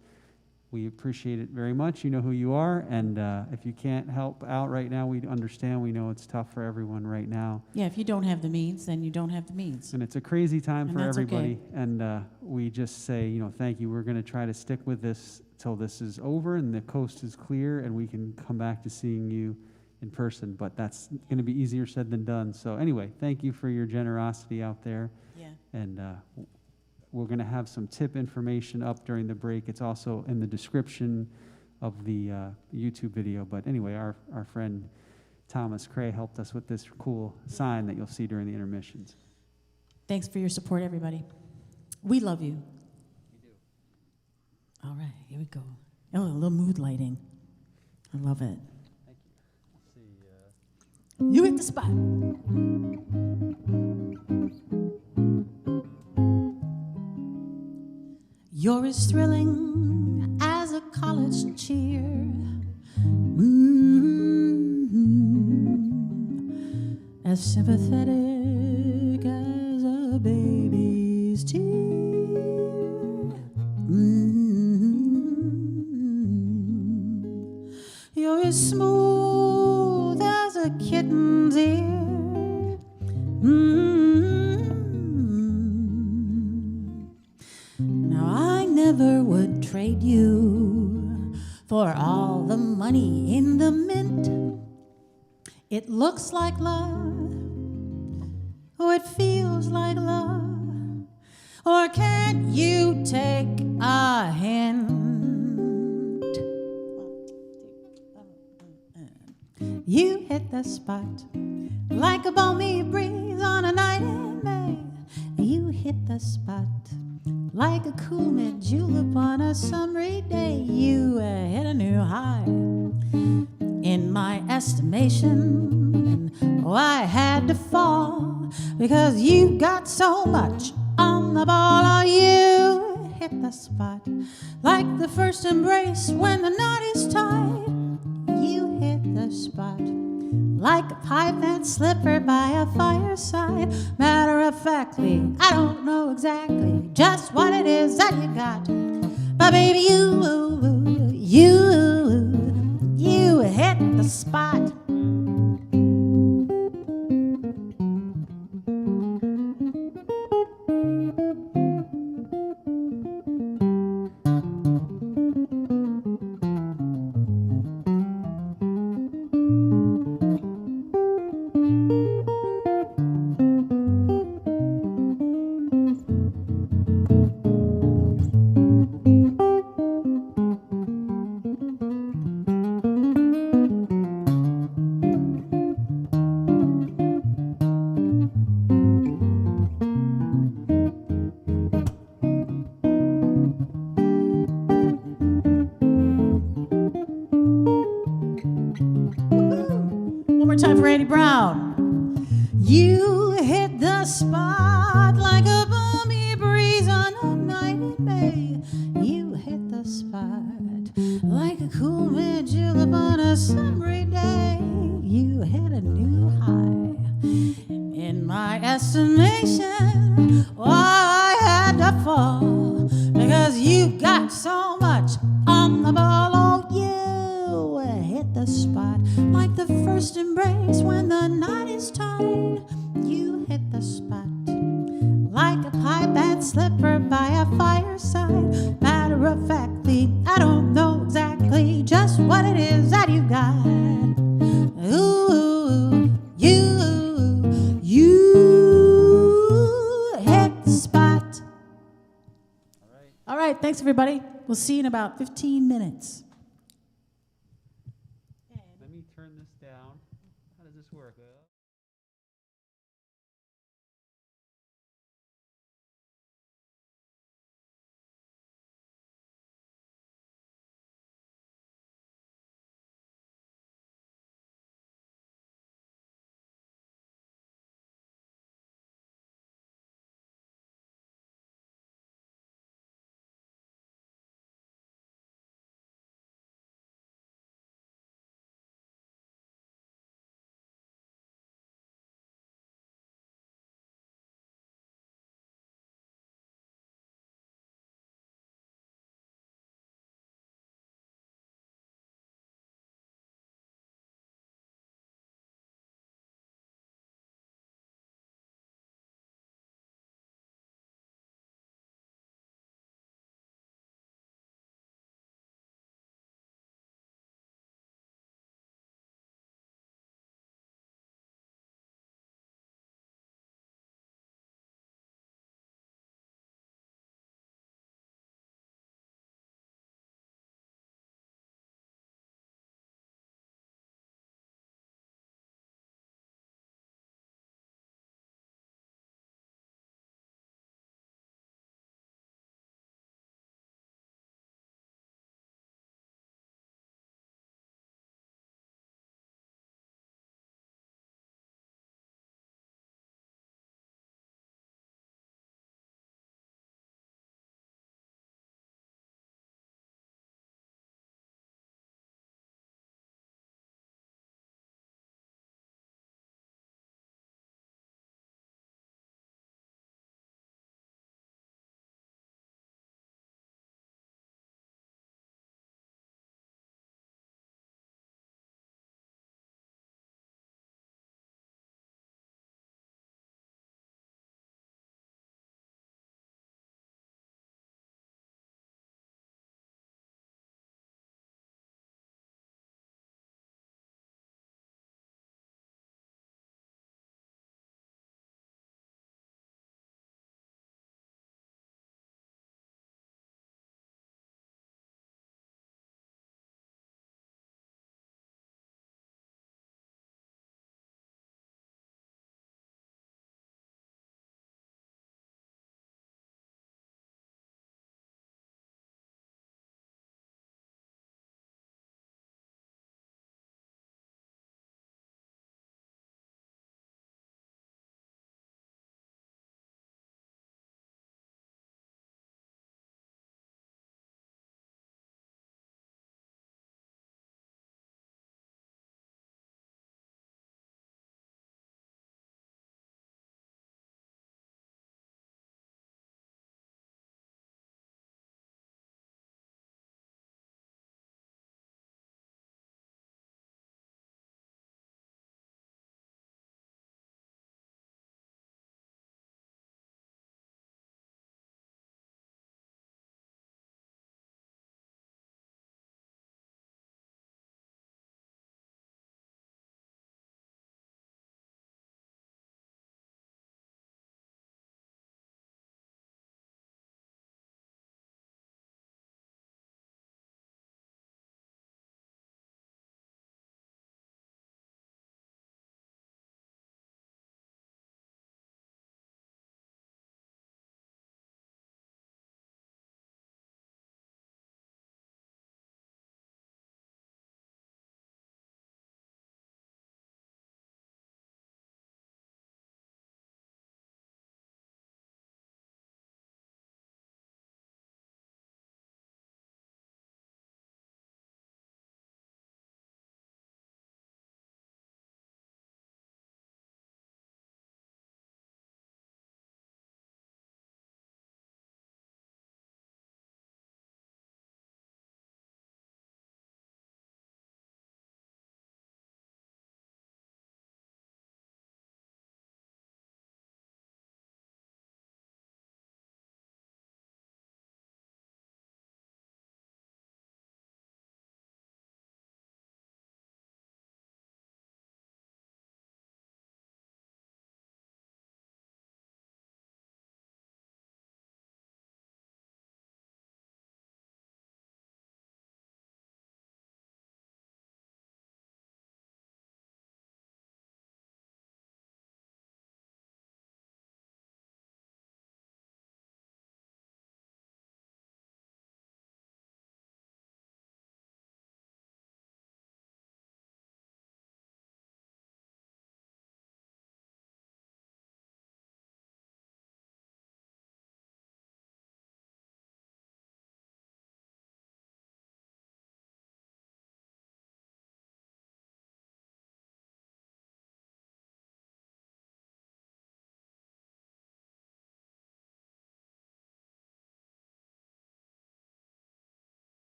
we appreciate it very much. You know who you are, and if you can't help out right now, we understand. We know it's tough for everyone right now. Yeah, if you don't have the means, then you don't have the means. And it's a crazy time And for that's everybody. okay. And we just say, thank you. We're going to try to stick with this till this is over and the coast is clear and we can come back to seeing you in person. But that's going to be easier said than done. So anyway, thank you for your generosity out there. Yeah. And we're going to have some tip information up during the break. It's also in the description of the YouTube video. But anyway, our friend Thomas Cray helped us with this cool sign that you'll see during the intermissions. Thanks for your support, everybody. We love you. We do. All right, here we go. Oh, a little mood lighting. I love it. Thank you. Let's see. You hit the spot. You're as thrilling as a college cheer. As sympathetic as a baby's tear. You're as smooth as a kitten's ear. Now I never would trade you For all the money in the mint, it looks like love. Oh, it feels like love. Or can't you take a hint? You hit the spot like a balmy breeze on a night in May. You hit the spot like a cool mid-julep on a summery day. You hit a new high in my estimation. And I had to fall because you got so much on the ball. Oh, you hit the spot like the first embrace when the knot is tied. You hit the spot like a pipe and slipper by a fireside. Matter of factly, I don't know exactly just what it is that you got, but baby, you hit the spot. One more time for Randy Brown. You hit the spot like a balmy breeze on a night in May. You hit the spot like a cool mid-julep on a summery day. You hit a new high in my estimation. Oh, I had to fall because you got so much on the ball. Oh, you hit the spot like the first embrace when the knot is tied. You hit the spot like a pipe and slipper by a fireside. Matter of factly, I don't know exactly just what it is that you got. Ooh, you hit the spot. All right, thanks everybody. We'll see you in about 15 minutes. Let me turn this down. How does this work?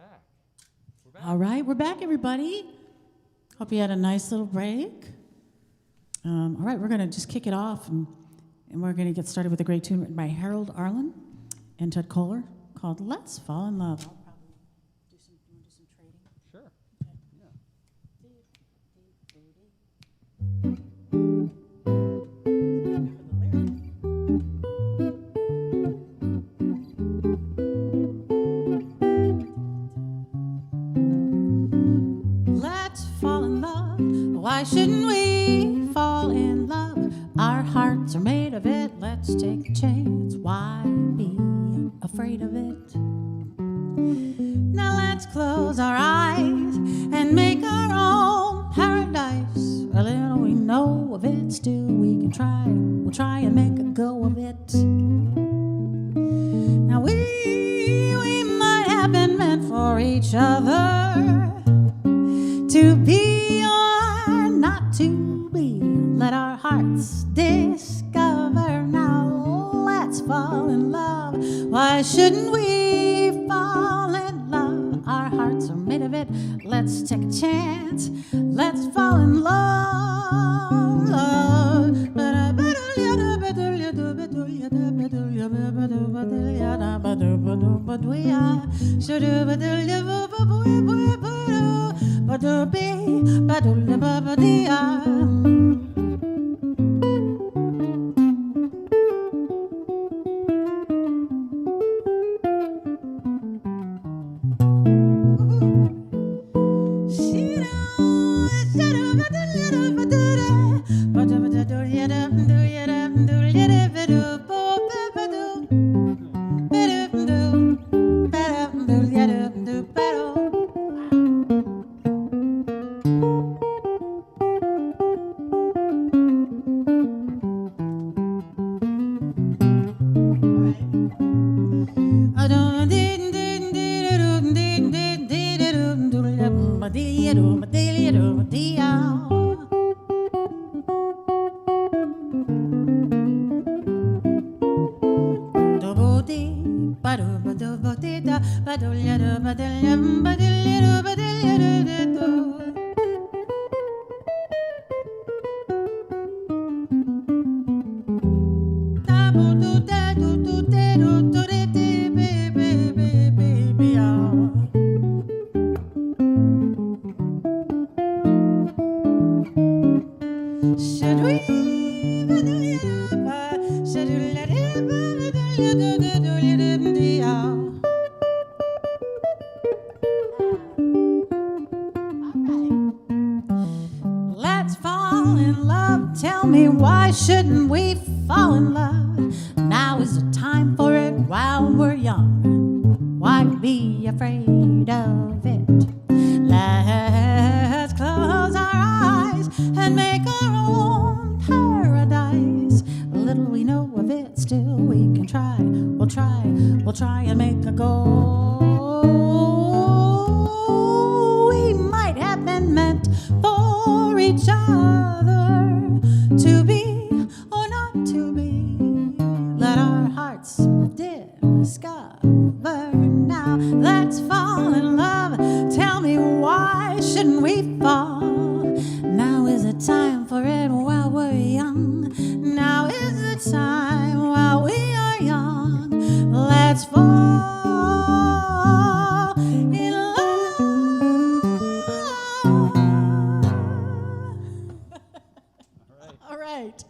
back. We're back. All right, we're back, everybody. Hope you had a nice little break. All right, we're going to just kick it off, and we're going to get started with a great tune written by Harold Arlen and Ted Kohler called Let's Fall in Love. I'll probably do some trading. Sure. Let's fall in love. Why shouldn't we fall in love? Our hearts are made of it. Let's take a chance. Why be afraid of it? Now let's close our eyes and make our own paradise. A little we know of it, still we can try. We'll try and make a go of it. Now we might have been meant for each other, to be or not to be. Let our hearts discover. Now let's fall in love. Why shouldn't we fall in love? Our hearts are made of it. Let's take a chance. Let's fall in love. Let's fall in love. Tell me, why shouldn't we fall in love? Now is the time for it while we're young. Why be afraid of it? Let's close our eyes and make our own paradise. Little we know of it, still we can try. We'll try and make a go. We might have been meant for each other, to be or not to be. Let our hearts discover. Now let's fall in love. Tell me, why shouldn't we fall? Now is the time for it while we're young. Now is the time while we are young. Let's fall in love. All right.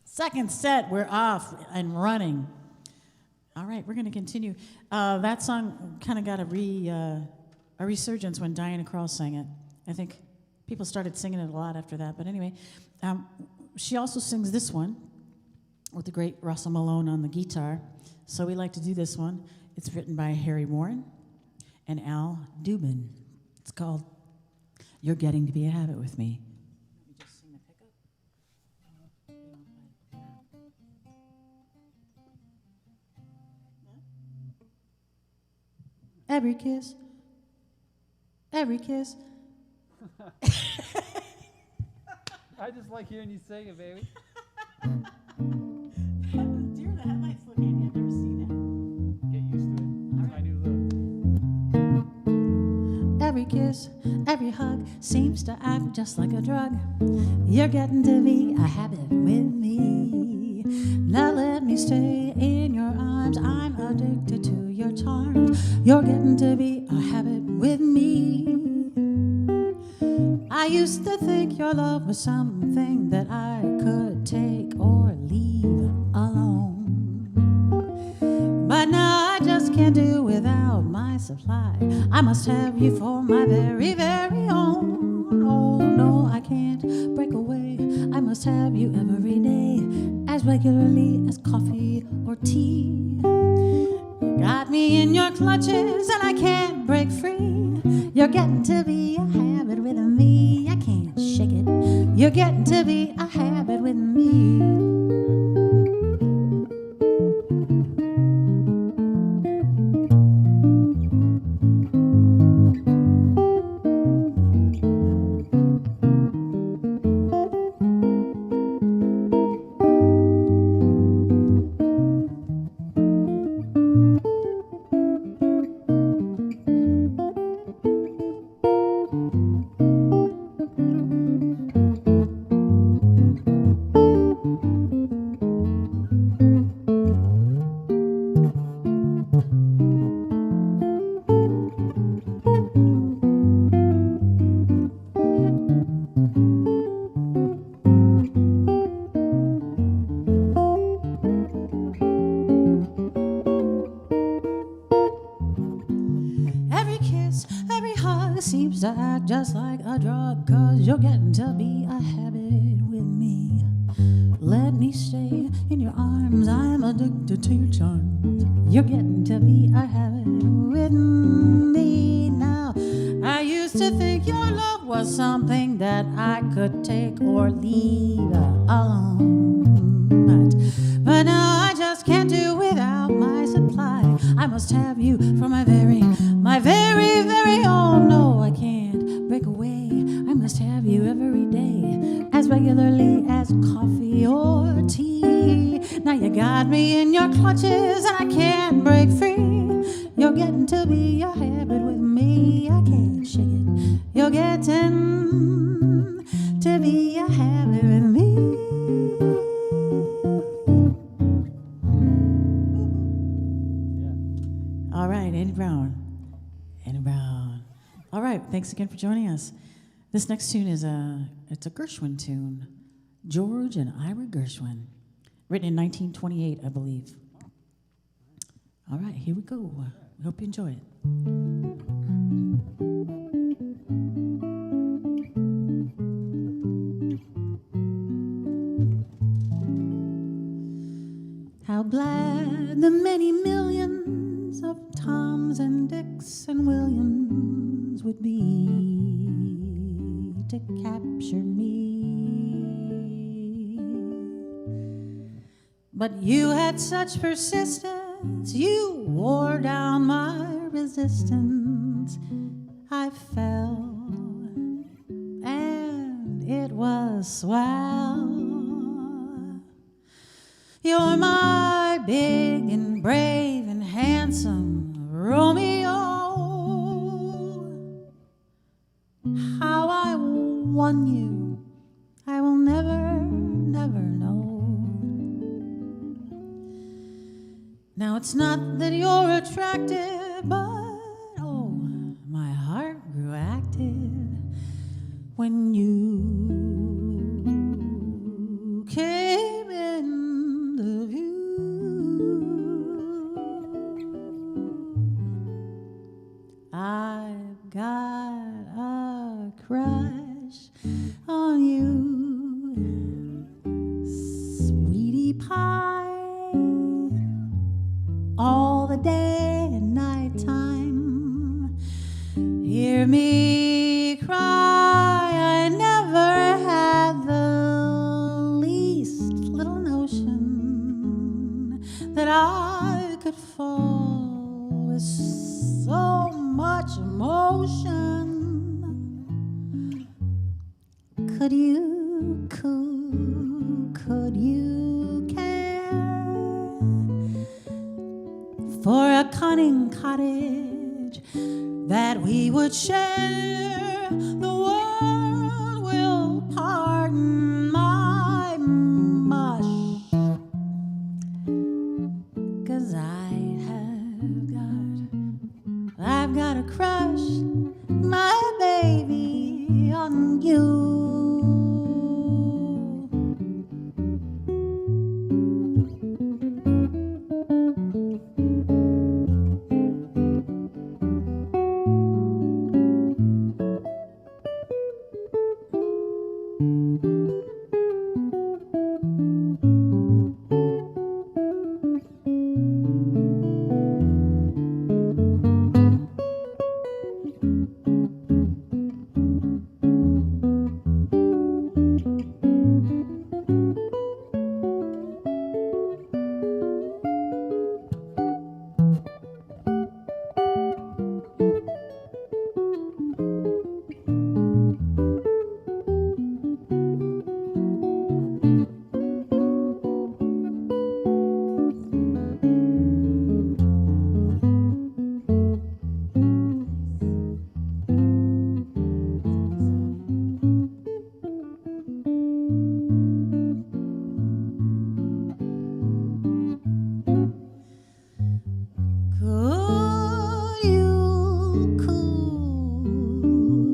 Second set, we're off and running. All right, we're going to continue. That song kind of got a resurgence when Diana Krall sang it. I think people started singing it a lot after that. But anyway, she also sings this one with the great Russell Malone on the guitar. So we like to do this one. It's written by Harry Warren and Al Dubin. It's called You're Getting to Be a Habit with Me. Let me just sing the pickup. Every kiss, every kiss. I just like hearing you sing it, baby. Dear, the headlights look handy. I've never seen that. Get used to it. It's my new look. kiss, every hug seems to act just like a drug. You're getting to be a habit with me. Now let me stay in your arms. I'm addicted to your charms. You're getting to be a habit with me. I used to think your love was something that I could take or leave alone. But now I just can't do without my supply. I must have you for my very, very own. Oh no, I can't break away. I must have you every day, as regularly as coffee or tea. You got me in your clutches and I can't break free. You're getting to be a habit with me. I can't shake it. You're getting to be a habit with me. Seems to act just like a drug, 'cause you're getting to be a habit with me. Let me stay in your arms, I'm addicted to your charms. You're getting to be a habit with me now. I used to think your love was something that I could take or leave alone. But now I just can't do without my supply. I must have you for my very, very own. No, I can't break away. I must have you every day, as regularly as coffee or tea. Now you got me in your clutches and I can't break free. You're getting to be a habit with me. I can't shake it. You're getting to be a habit with me. All right, Andy Brown. Andy Brown. All right, thanks again for joining us. This next tune is it's a Gershwin tune, George and Ira Gershwin, written in 1928, I believe. All right, here we go. We hope you enjoy it. How glad the many millions of Toms and Dicks and Williams would be to capture me. But you had such persistence, you wore down my resistance. I fell, and it was swell. You're my big and brave and handsome Romeo. How I won you, I will never, never know. Now it's not that you're attractive, but oh, my heart grew active when you came in the view. I've got a crush on you, sweetie pie, all the day and night time. Hear me cry, I never had the least little notion that I could fall with so much emotion. Could you care for a cunning cottage that we would share. The world will pardon my mush, 'cause I've got a crush, my baby, on you.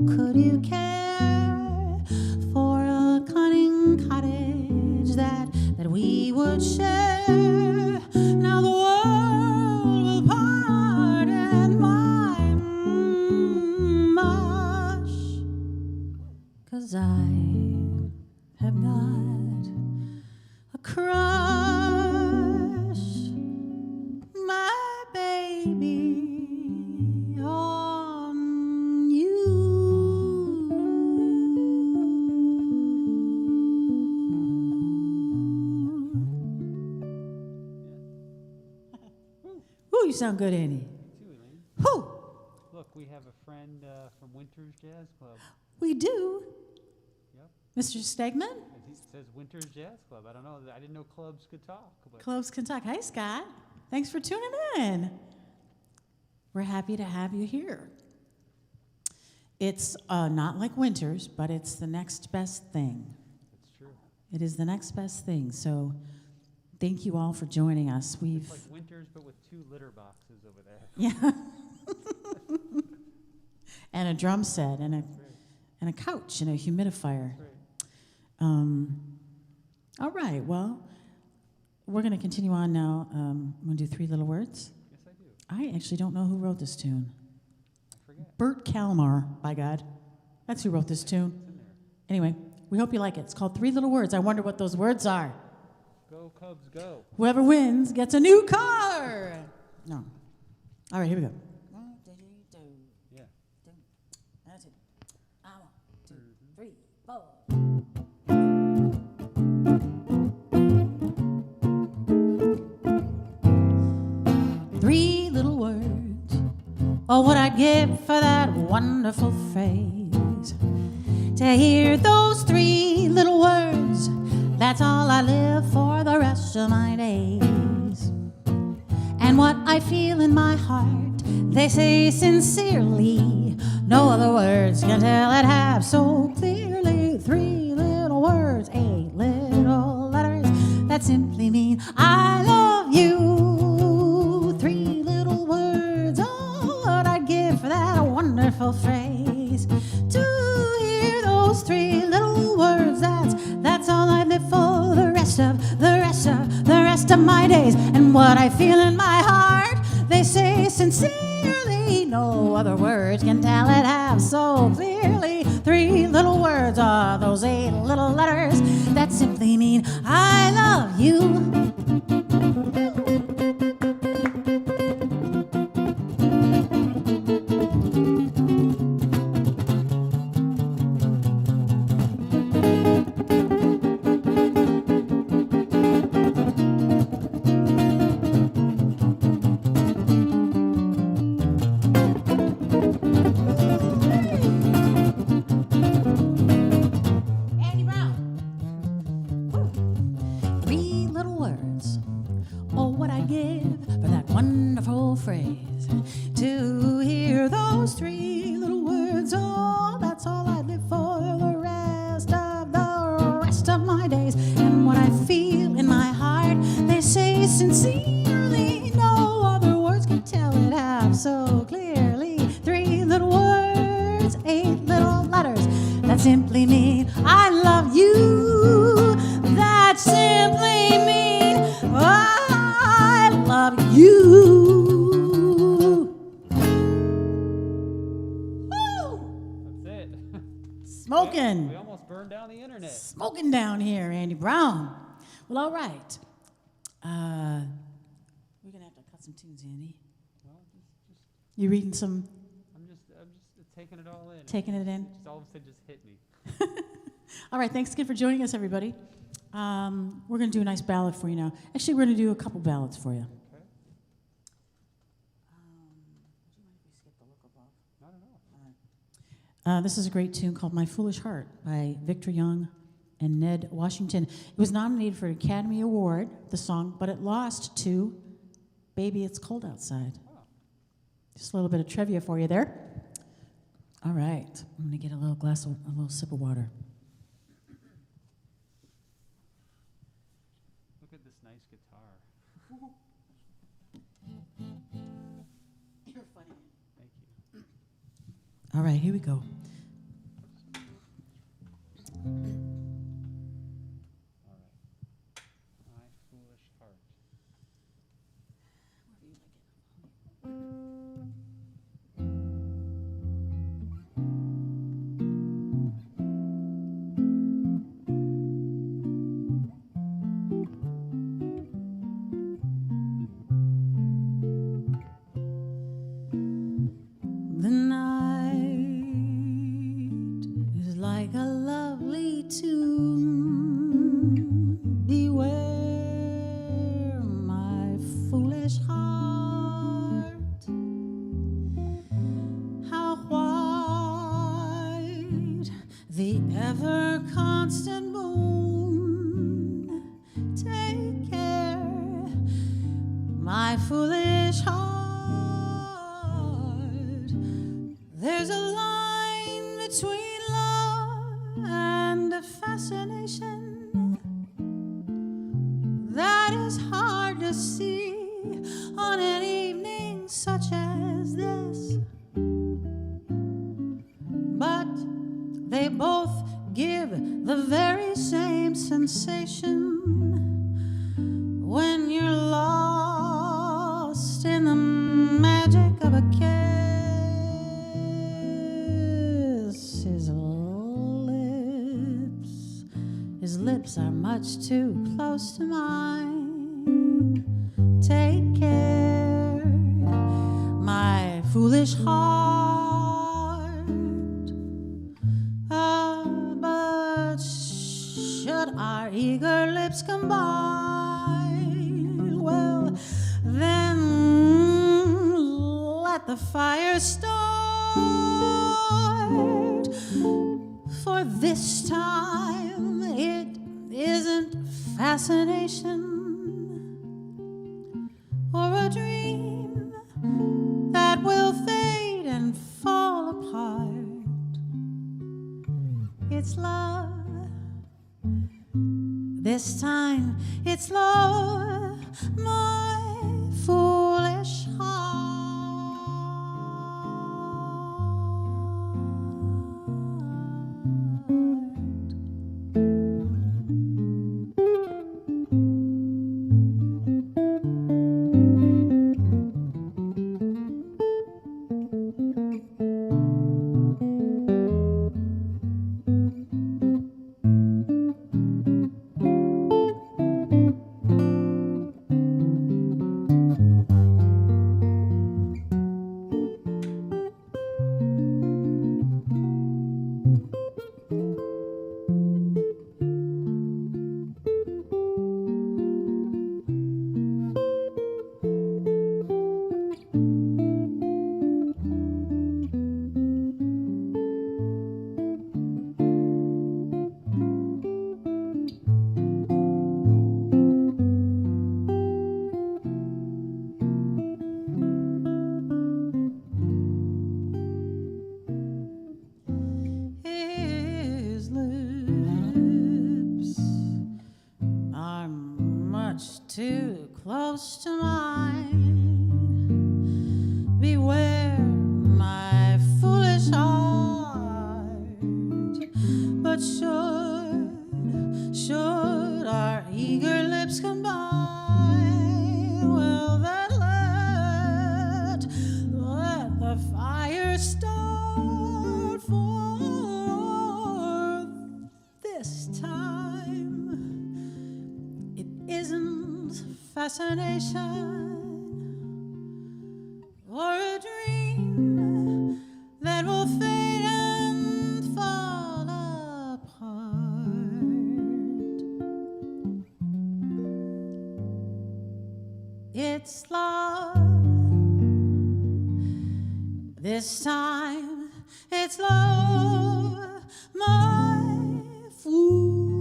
Could you care for a cunning cottage that we would share? Now the world will pardon my mush, 'cause I have got a crush, my baby, on you. Ooh, you sound good, Andy. Too, Elaine. Whoo, Look, we have a friend from Winter's Jazz Club. we do. Yep. Mr. Stegman, And he says Winter's Jazz Club. I don't know. I didn't know clubs could talk. But Cloves, Kentucky. Hi, Scott. Thanks for tuning in. We're happy to have you here. It's not like Winters, but it's the next best thing. it's true. It is the next best thing. So thank you all for joining us. It's like Winter's, but with 2 litter boxes over there. Yeah. And a drum set and That's right. a couch and a humidifier. That's right. All right, well, we're going to continue on now. I'm going to do 3 little words. Yes, I do. I actually don't know who wrote this tune. I forget. Bert Kalmar, by God. That's who wrote this tune. It's in there. Anyway, we hope you like it. It's called 3 Little Words. I wonder what those words are. Go, Cubs, go. Whoever wins gets a new car. No. All right, here we go. Yeah. That's it. 1, 2, 3, 4. Three little words, oh, what I'd give for that wonderful phrase. To hear those 3 little words, that's all I live for the rest of my days. And what I feel in my heart, they say sincerely, no other words can tell it half so clearly. 3 little words, 8 little letters that simply mean I love you. 3 little words, oh, what I'd give for that wonderful phrase. To hear those 3 little words, that's all I live for the rest of my days. And what I feel in my heart, they say sincerely, no other words can tell it half so clearly. 3 little words are those 8 little letters that simply mean I love you. Andy Brown. 3 little words. Oh, what I give for that wonderful phrase. to hear those three little words. Oh, that's all I live for the rest of my days. And what I feel in my heart, they say sincerely, no other words can tell it half so clearly. Three little words, eight little letters that simply mean I love you. That simply mean I love you. That's it. Smoking. We almost burned down the internet. Smoking down here, Andy Brown. Well, all right. We're going to have to cut some tunes, Andy. Well, You reading some, I'm just taking it all in. taking it in? Just all of a sudden just hit me. All right, thanks again for joining us, everybody. We're going to do a nice ballad for you now. Actually, we're going to do a couple ballads for you. Okay. I don't know. This is a great tune called My Foolish Heart by Victor Young and Ned Washington. It was nominated for an Academy Award, the song, but it lost to Baby It's Cold Outside. Oh. Just a little bit of trivia for you there. All right, I'm going to get a little sip of water. Look at this nice guitar. You're funny. Thank you. All right, here we go. All right. My foolish heart. The night is like a lovely tune. Beware, my foolish heart. How white the ever constant moon. Take care, my foolish heart. There's a line between love and a fascination that is hard to see on an evening such as this. But they both give the very same sensation when you're lost in the magic of a kiss. His lips are much too close to mine. Take care, my foolish heart. But should our eager lips combine, well, then let the fire start. For this time it isn't fascination or a dream that will fade and fall apart. It's love. This time it's love, my foolish heart. too close to mine. Beware my foolish heart. But should our eager lips combine, well then let the fire start. For this time it isn't fascination or a dream that will fade and fall apart. It's love. This time it's love, my foolish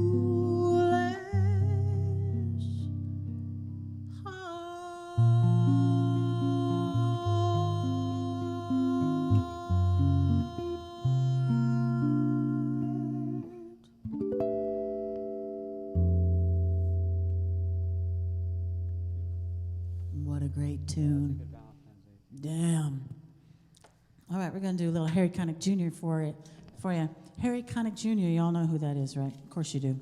What a great tune. Damn. All right, we're going to do a little Harry Connick Jr. for you. Harry Connick Jr., you all know who that is, right? Of course you do.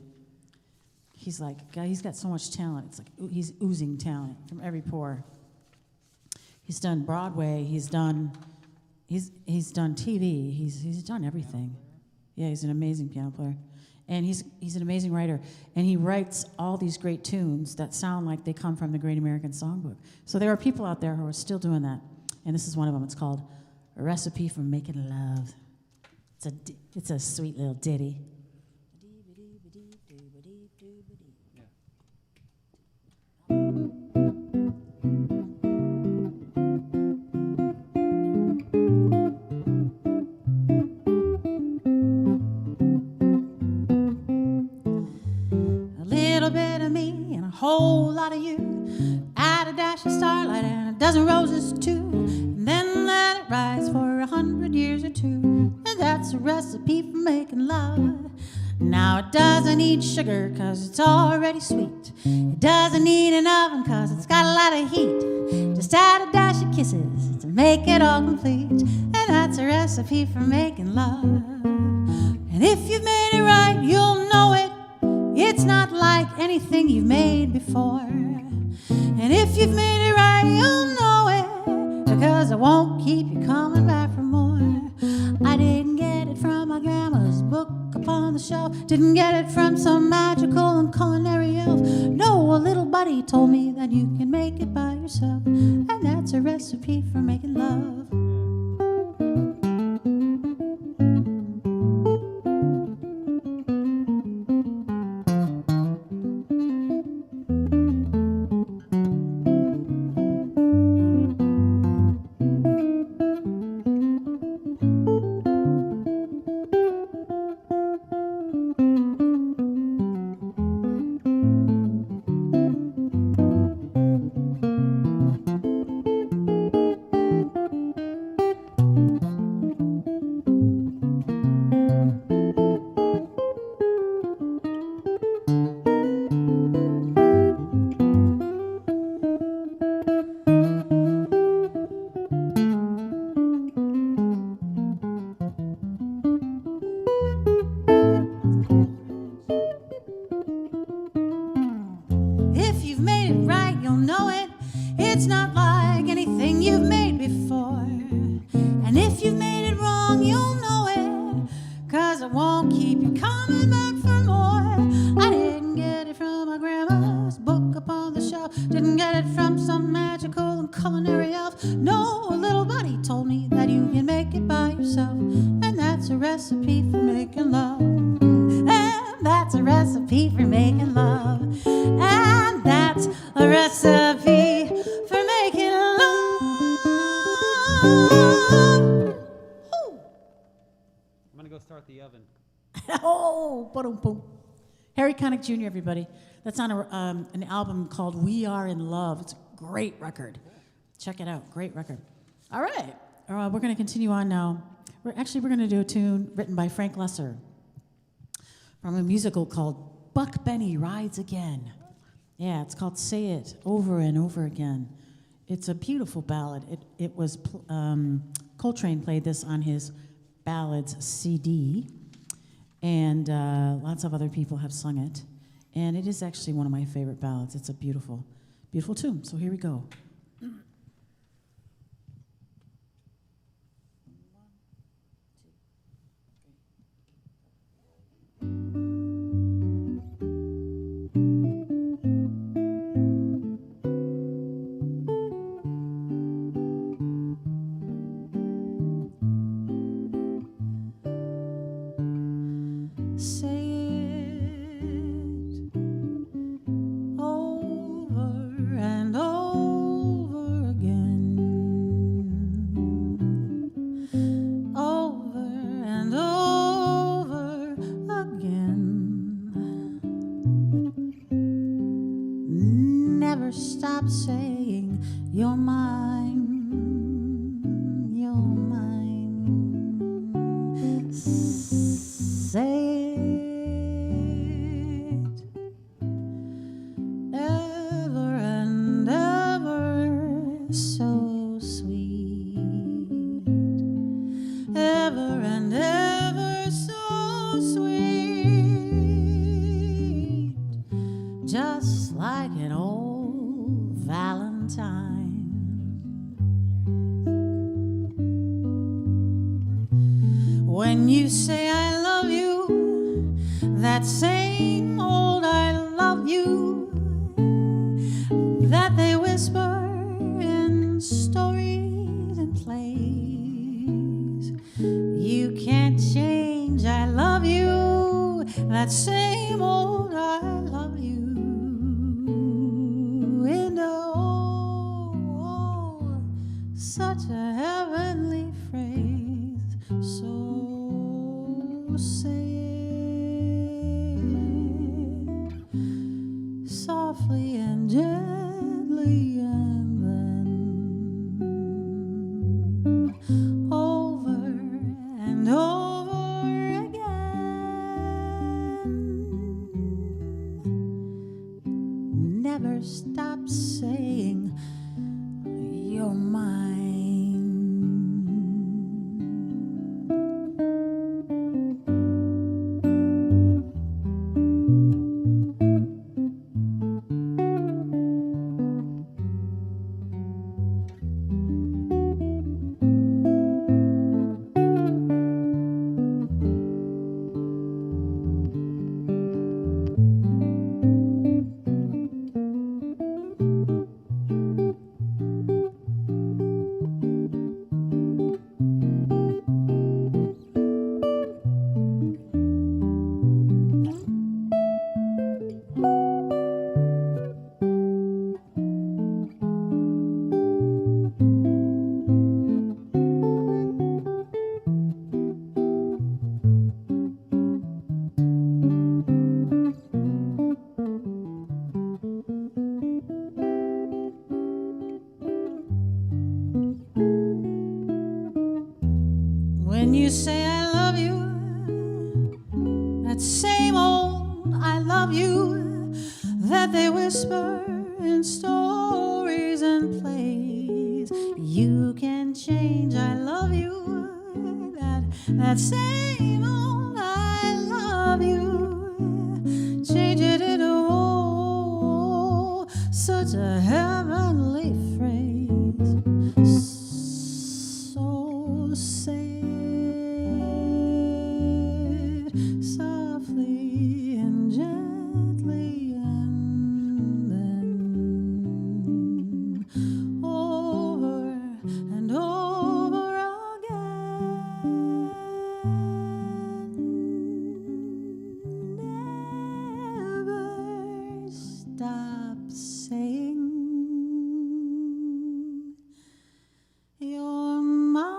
He's got so much talent. It's like he's oozing talent from every pore. He's done Broadway. He's done TV. He's done everything. Yeah, he's an amazing piano player. And he's an amazing writer. And he writes all these great tunes that sound like they come from the Great American Songbook. So there are people out there who are still doing that. And this is one of them. It's called A Recipe for Making Love. It's a sweet little ditty. Whole lot of you, add a dash of starlight and a dozen roses too, and then let it rise for 100 years or two, and that's a recipe for making love. Now it doesn't need sugar cause it's already sweet, it doesn't need an oven cause it's got a lot of heat, just add a dash of kisses to make it all complete, and that's a recipe for making love. And if you've made it right, you'll know it. It's not like anything you've made before. And if you've made it right, you'll know it, because it won't keep you coming back for more. I didn't get it from my grandma's book upon the shelf, didn't get it from some magical and culinary elf. No, a little buddy told me that you can make it by yourself, and that's a recipe for making love. Harry Connick Jr., everybody. That's on an album called We Are in Love. It's a great record. Check it out. Great record. All right. We're going to continue on now. We're going to do a tune written by Frank Lesser from a musical called Buck Benny Rides Again. Yeah, it's called Say It Over and Over Again. It's a beautiful ballad. It was, Coltrane played this on his ballads CD, and lots of other people have sung it. And it is actually one of my favorite ballads. It's a beautiful, beautiful tune. So here we go. Say it over and over again, over and over again. Never stop saying you're mine, you're mine. Say ever and ever so sweet, ever and ever so sweet, just like an old Valentine. When you say I love you, that same old I love you that they whisper in stories and plays. You can't change I love you, that same old I love you. And oh, such a heavenly phrase. So say it softly and gently, and then over and over again. Never stop saying you're mine. When you say I love you, that same old I love you that they whisper in stories and plays. You can change I love you, that same old I love you. Change it into such a heavenly phrase. So say softly and gently, and then over and over again. Never stop saying you're mine.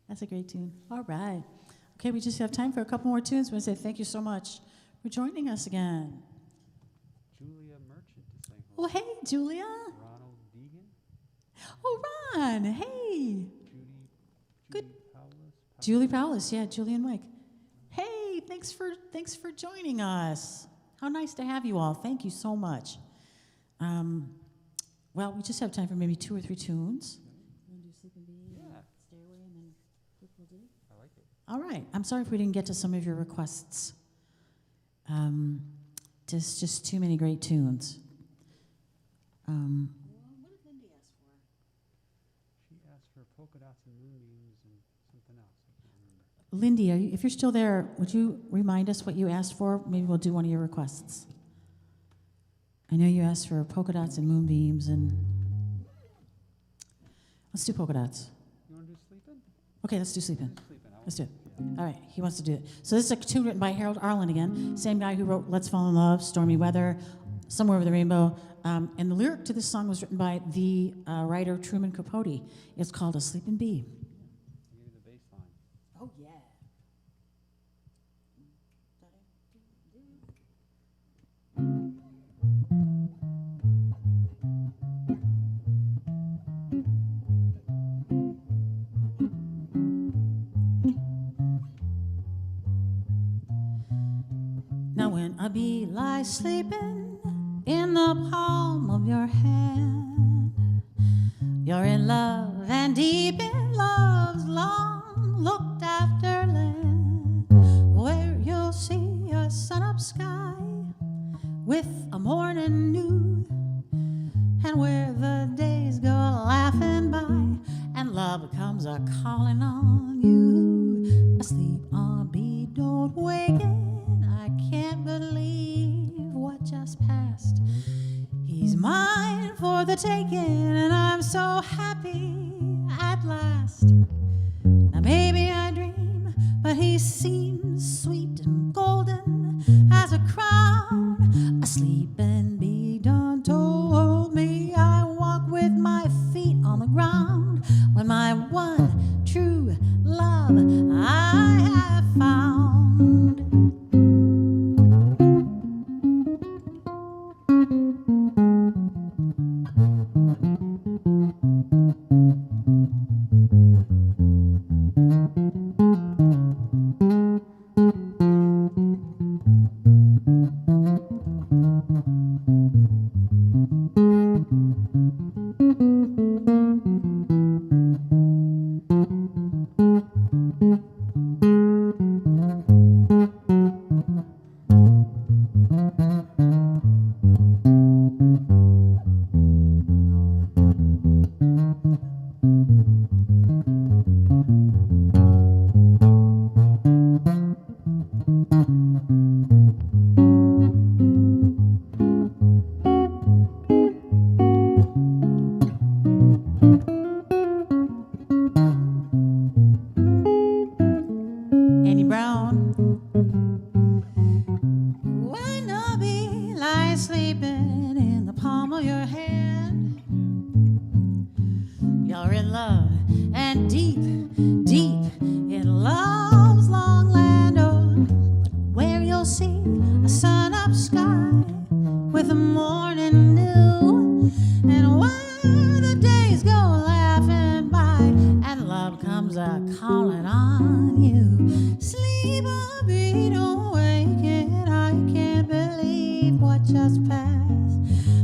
That's a great tune. All right. Okay, we just have time for a couple more tunes. We want to say thank you so much for joining us again. Julia Oh, hey, Julia. Ronald Deegan, Oh, Ron. Hey. Good. Paulus. Julie Powlis. Yeah, Julie and Mike. Hey, thanks for joining us. How nice to have you all. Thank you so much. Well, we just have time for maybe 2 or 3 tunes. You want to do Sleeping Bee? Yeah. Stairway, and then Quick Will Do? I like it. All right. I'm sorry if we didn't get to some of your requests. Just too many great tunes. What did Lindy ask for? She asked for polka dots and moonbeams and something else. I can't remember. Lindy, if you're still there, would you remind us what you asked for? Maybe we'll do one of your requests. I know you asked for polka dots and moonbeams, and let's do polka dots. You want to do sleeping? Okay, let's do sleeping. Sleeping. Let's do it. All right, he wants to do it. So this is a tune written by Harold Arlen again, same guy who wrote Let's Fall in Love, Stormy Weather, Somewhere Over the Rainbow. And the lyric to this song was written by the writer Truman Capote. It's called A Sleeping Bee. Give you the bass line. Oh, yeah. Now when a bee lies sleeping in the palm of your hand, you're in love and deep in love's long looked after land, where you'll see a sun-up sky with a morning dew, and where the days go laughing by and love comes a calling on you. Asleep on a bee, don't waken. I can't believe what just passed. He's mine for the taking, and I'm so happy at last. Now maybe I dream, but he seems sweet and golden as a crown. A sleeping bee done told me I walk with my feet on the ground when my one true love I have found. Annie Brown. When a bee lies sleeping in the palm of your hand, you're in love and deep, deep in love's long land, oh, where you'll see a sun-up sky with the morning dew, and where the days go laughing by and love comes a calling on you. Sleep, a bee, don't wake it. I can't believe what just passed.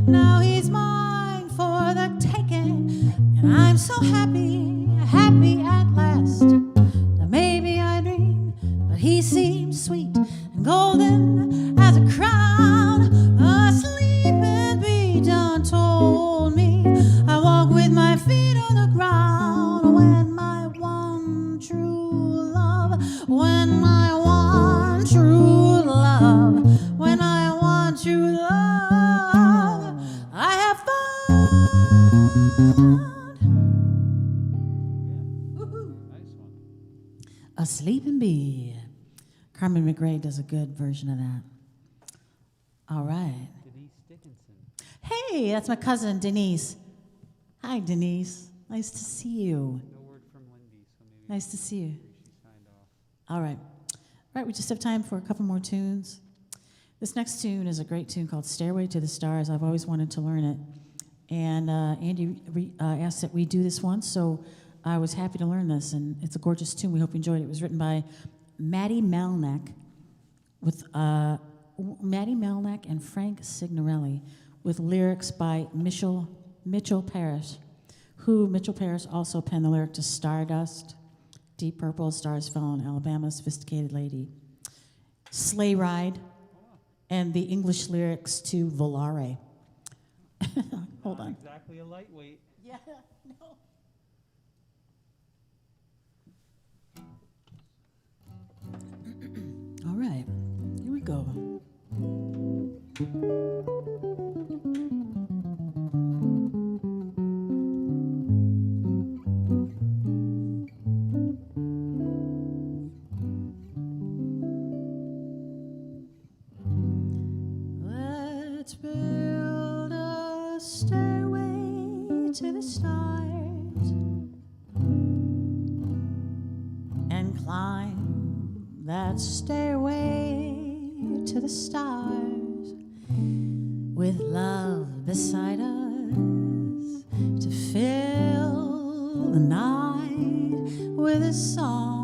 Now he's mine for the taking, and I'm so happy, happy at last. Now maybe I dream, but he seems sweet and golden as a crown. A sleeping bee done told me I walk with my feet on the ground when my one true love, when my one true love, when I want true love, I have found. Woo-hoo. Nice one. A Sleeping Bee. Carmen McRae does a good version of that. All right. Denise Dickinson. Hey, that's my cousin, Denise. Hi, Denise. Nice to see you. No word from Lindy, so maybe Nice to see you. maybe she signed off. All right. All right, we just have time for a couple more tunes. This next tune is a great tune called Stairway to the Stars. I've always wanted to learn it. And Andy asked that we do this once, so I was happy to learn this. And it's a gorgeous tune. We hope you enjoyed it. It was written by Maddie Malnack and Frank Signorelli, with lyrics by Mitchell Parrish, who Mitchell Parrish also penned the lyric to Stardust, Deep Purple, Stars Fell in Alabama, Sophisticated Lady, Sleigh Ride, and the English lyrics to Volare. Hold on. Exactly a lightweight. Yeah, no. All right, here we go. Let's build a stairway to the stars and climb that stairway to the stars with love beside us to fill the night with a song.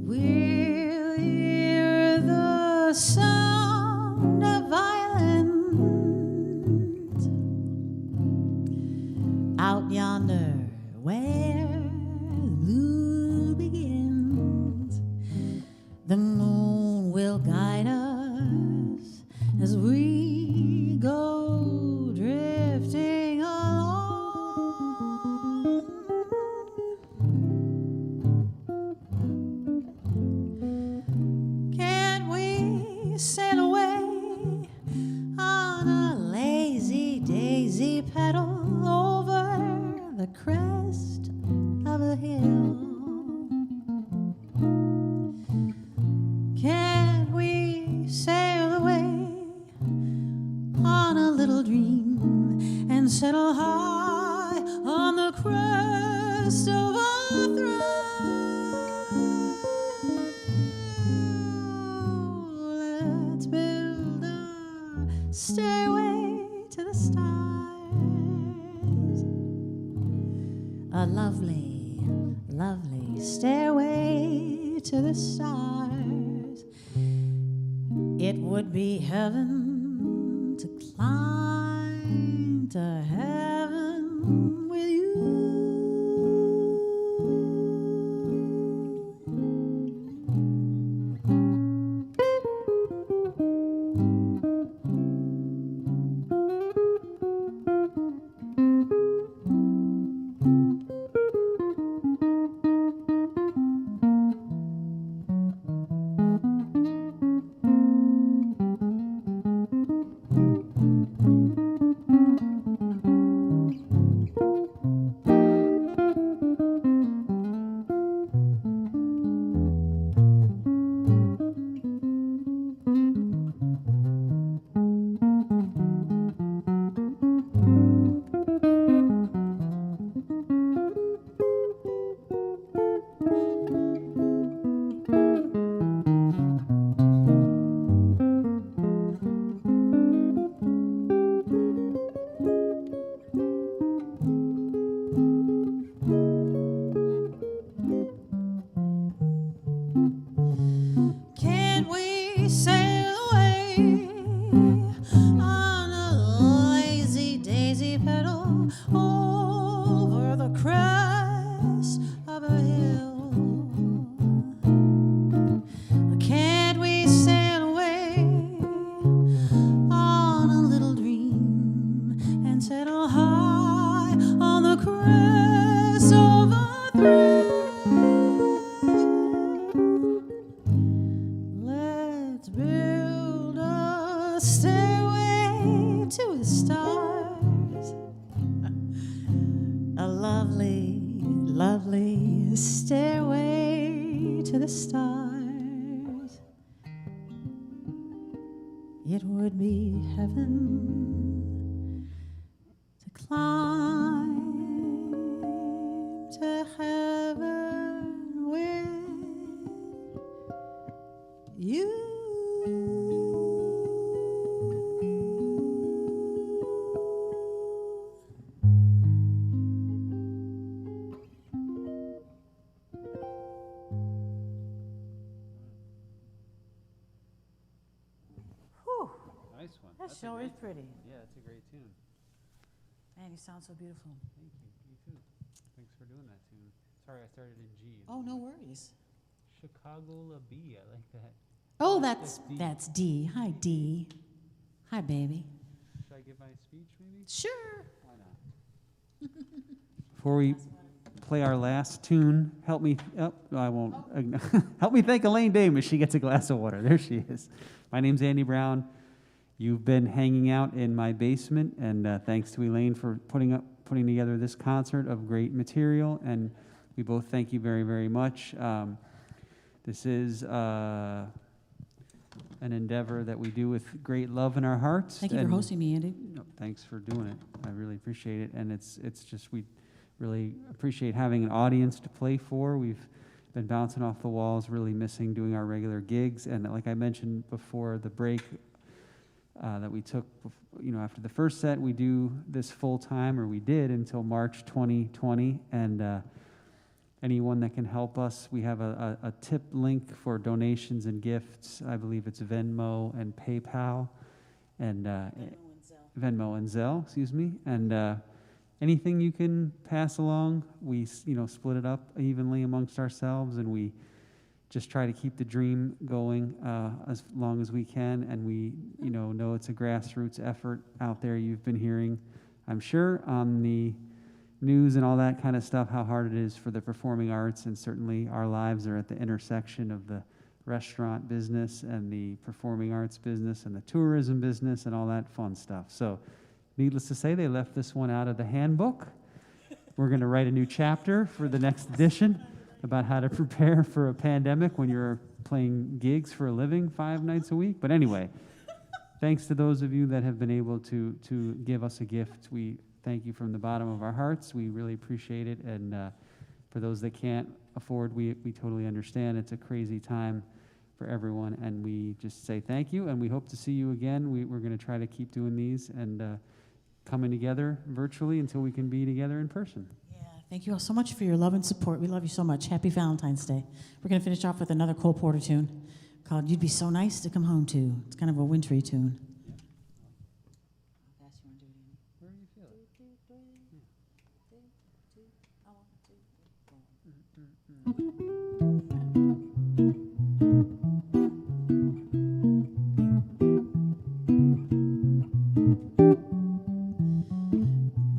We'll hear the sound of violins out yonder where the blue begins. The moon will guide us as we go drifting along. Can't we sail away on a lazy daisy pedal over the crest of a hill? Can't we sail away on a little dream and settle high on the crest of a thrill? Let's build a stairway to the stars, a lovely, lovely stairway to the stars. It would be heaven to climb to heaven with you. Can't we sail away on a lazy daisy pedal over the crest of a hill? Can't we sail away on a little dream and settle high on the crest of a thrill? Let's build a stairway to the stars, a lovely, lovely stairway to the stars. It would be heaven to climb to heaven you. Whew, Nice one. that sure is pretty. Yeah, it's a great tune. Man, you sound so beautiful. Thank you. You too. Thanks for doing that tune. Sorry, I started in G. Oh, no worries. Chicago La B. I like that. Oh, That's D. that's D. Hi, D. Hi, baby. Should I give my speech, maybe? Sure. Why not? Before we play our last tune, help me. Oh, I won't. Help me thank Elaine Davis. She gets a glass of water. There she is. My name's Andy Brown. You've been hanging out in my basement, and thanks to Elaine for putting together this concert of great material. And we both thank you very, very much. This is an endeavor that we do with great love in our hearts. Thank you for hosting me, Andy. No, thanks for doing it. I really appreciate it. And it's just, we really appreciate having an audience to play for. We've been bouncing off the walls, really missing doing our regular gigs. And like I mentioned before the break that we took, after the first set, we do this full time, or we did until March 2020. And anyone that can help us, we have a tip link for donations and gifts. I believe it's Venmo and PayPal, and Venmo and Zelle, excuse me. And anything you can pass along, we split it up evenly amongst ourselves, and we just try to keep the dream going as long as we can. And we know it's a grassroots effort out there. You've been hearing, I'm sure, on the news and all that kind of stuff, how hard it is for the performing arts, and certainly our lives are at the intersection of the restaurant business and the performing arts business and the tourism business and all that fun stuff. So needless to say, they left this one out of the handbook. We're going to write a new chapter for the next edition about how to prepare for a pandemic when you're playing gigs for a living 5 nights a week. But anyway, thanks to those of you that have been able to give us a gift. We thank you from the bottom of our hearts. We really appreciate it. And for those that can't afford, we totally understand. It's a crazy time for everyone. And we just say thank you. And we hope to see you again. We're going to try to keep doing these and coming together virtually until we can be together in person. Yeah, thank you all so much for your love and support. We love you so much. Happy Valentine's Day. We're going to finish off with another Cole Porter tune called You'd Be So Nice to Come Home To. It's kind of a wintry tune. Where do you feel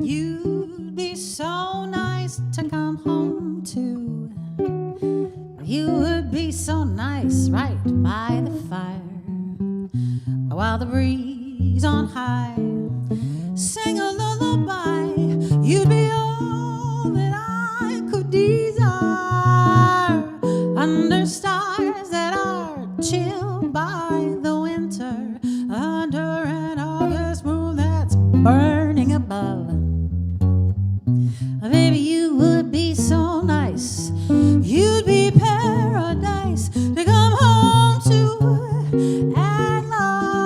You'd be so nice to come home to. You would be so nice right by the fire, while the breeze on high sang a lullaby. You'd be all that I could desire, under stars that are chilled by the winter, under an August moon that's burning above. Baby, you would be so nice. You'd be paradise to come home to and love.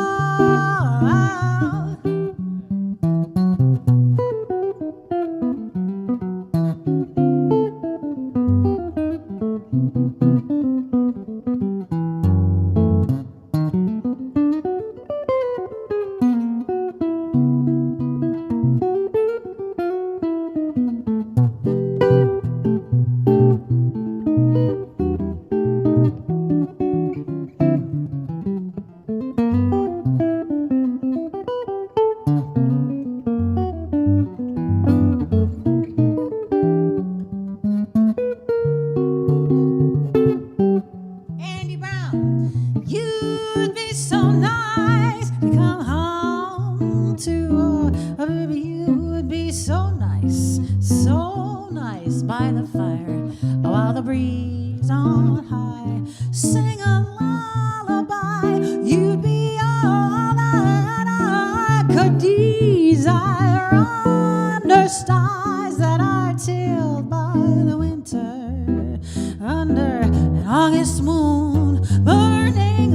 Andy Brown, you'd be so nice to come home to. Oh, baby, you would be so nice by the fire, while the breeze on high sing a lullaby. You'd be all that I could desire, under stars that are chilled by the winter, under an August moon burning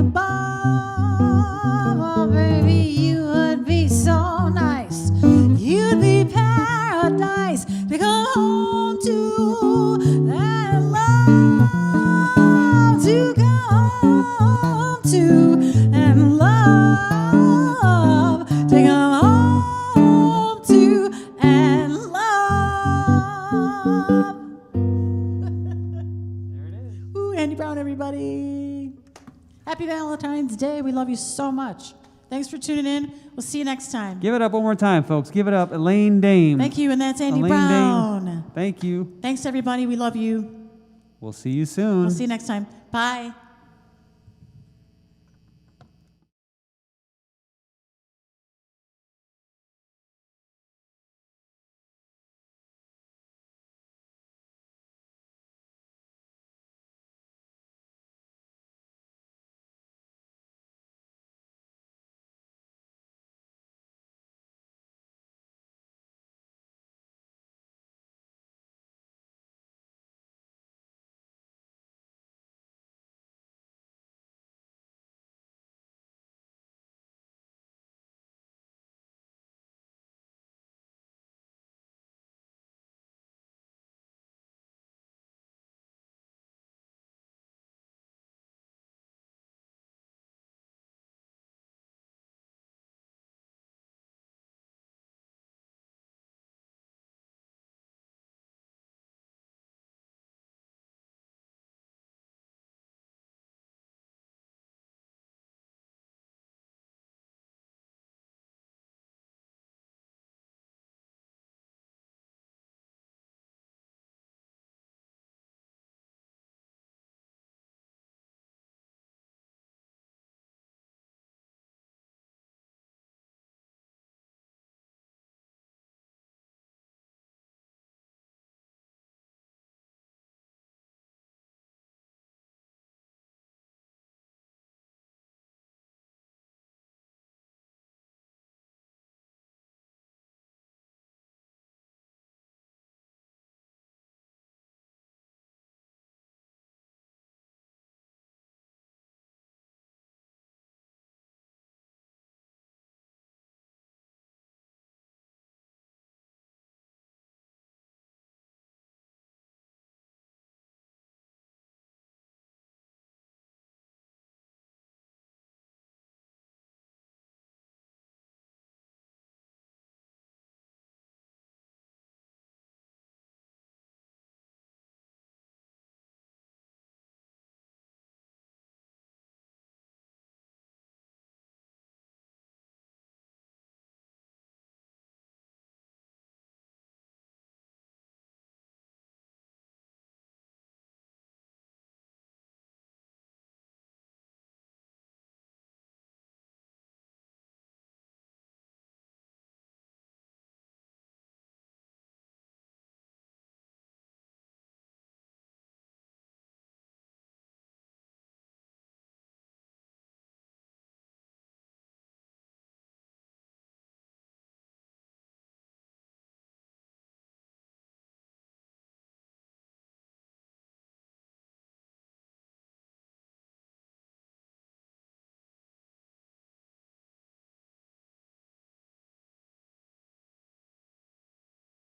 to come to and love, to come home to and love. There it is. Ooh, Andy Brown, everybody. Happy Valentine's Day. We love you so much. Thanks for tuning in. We'll see you next time. Give it up one more time, folks. Give it up. Elaine Dame. Thank you, and that's Andy Elaine Brown. Dame. Thank you. Thanks, everybody. We love you. We'll see you soon. We'll see you next time. Bye.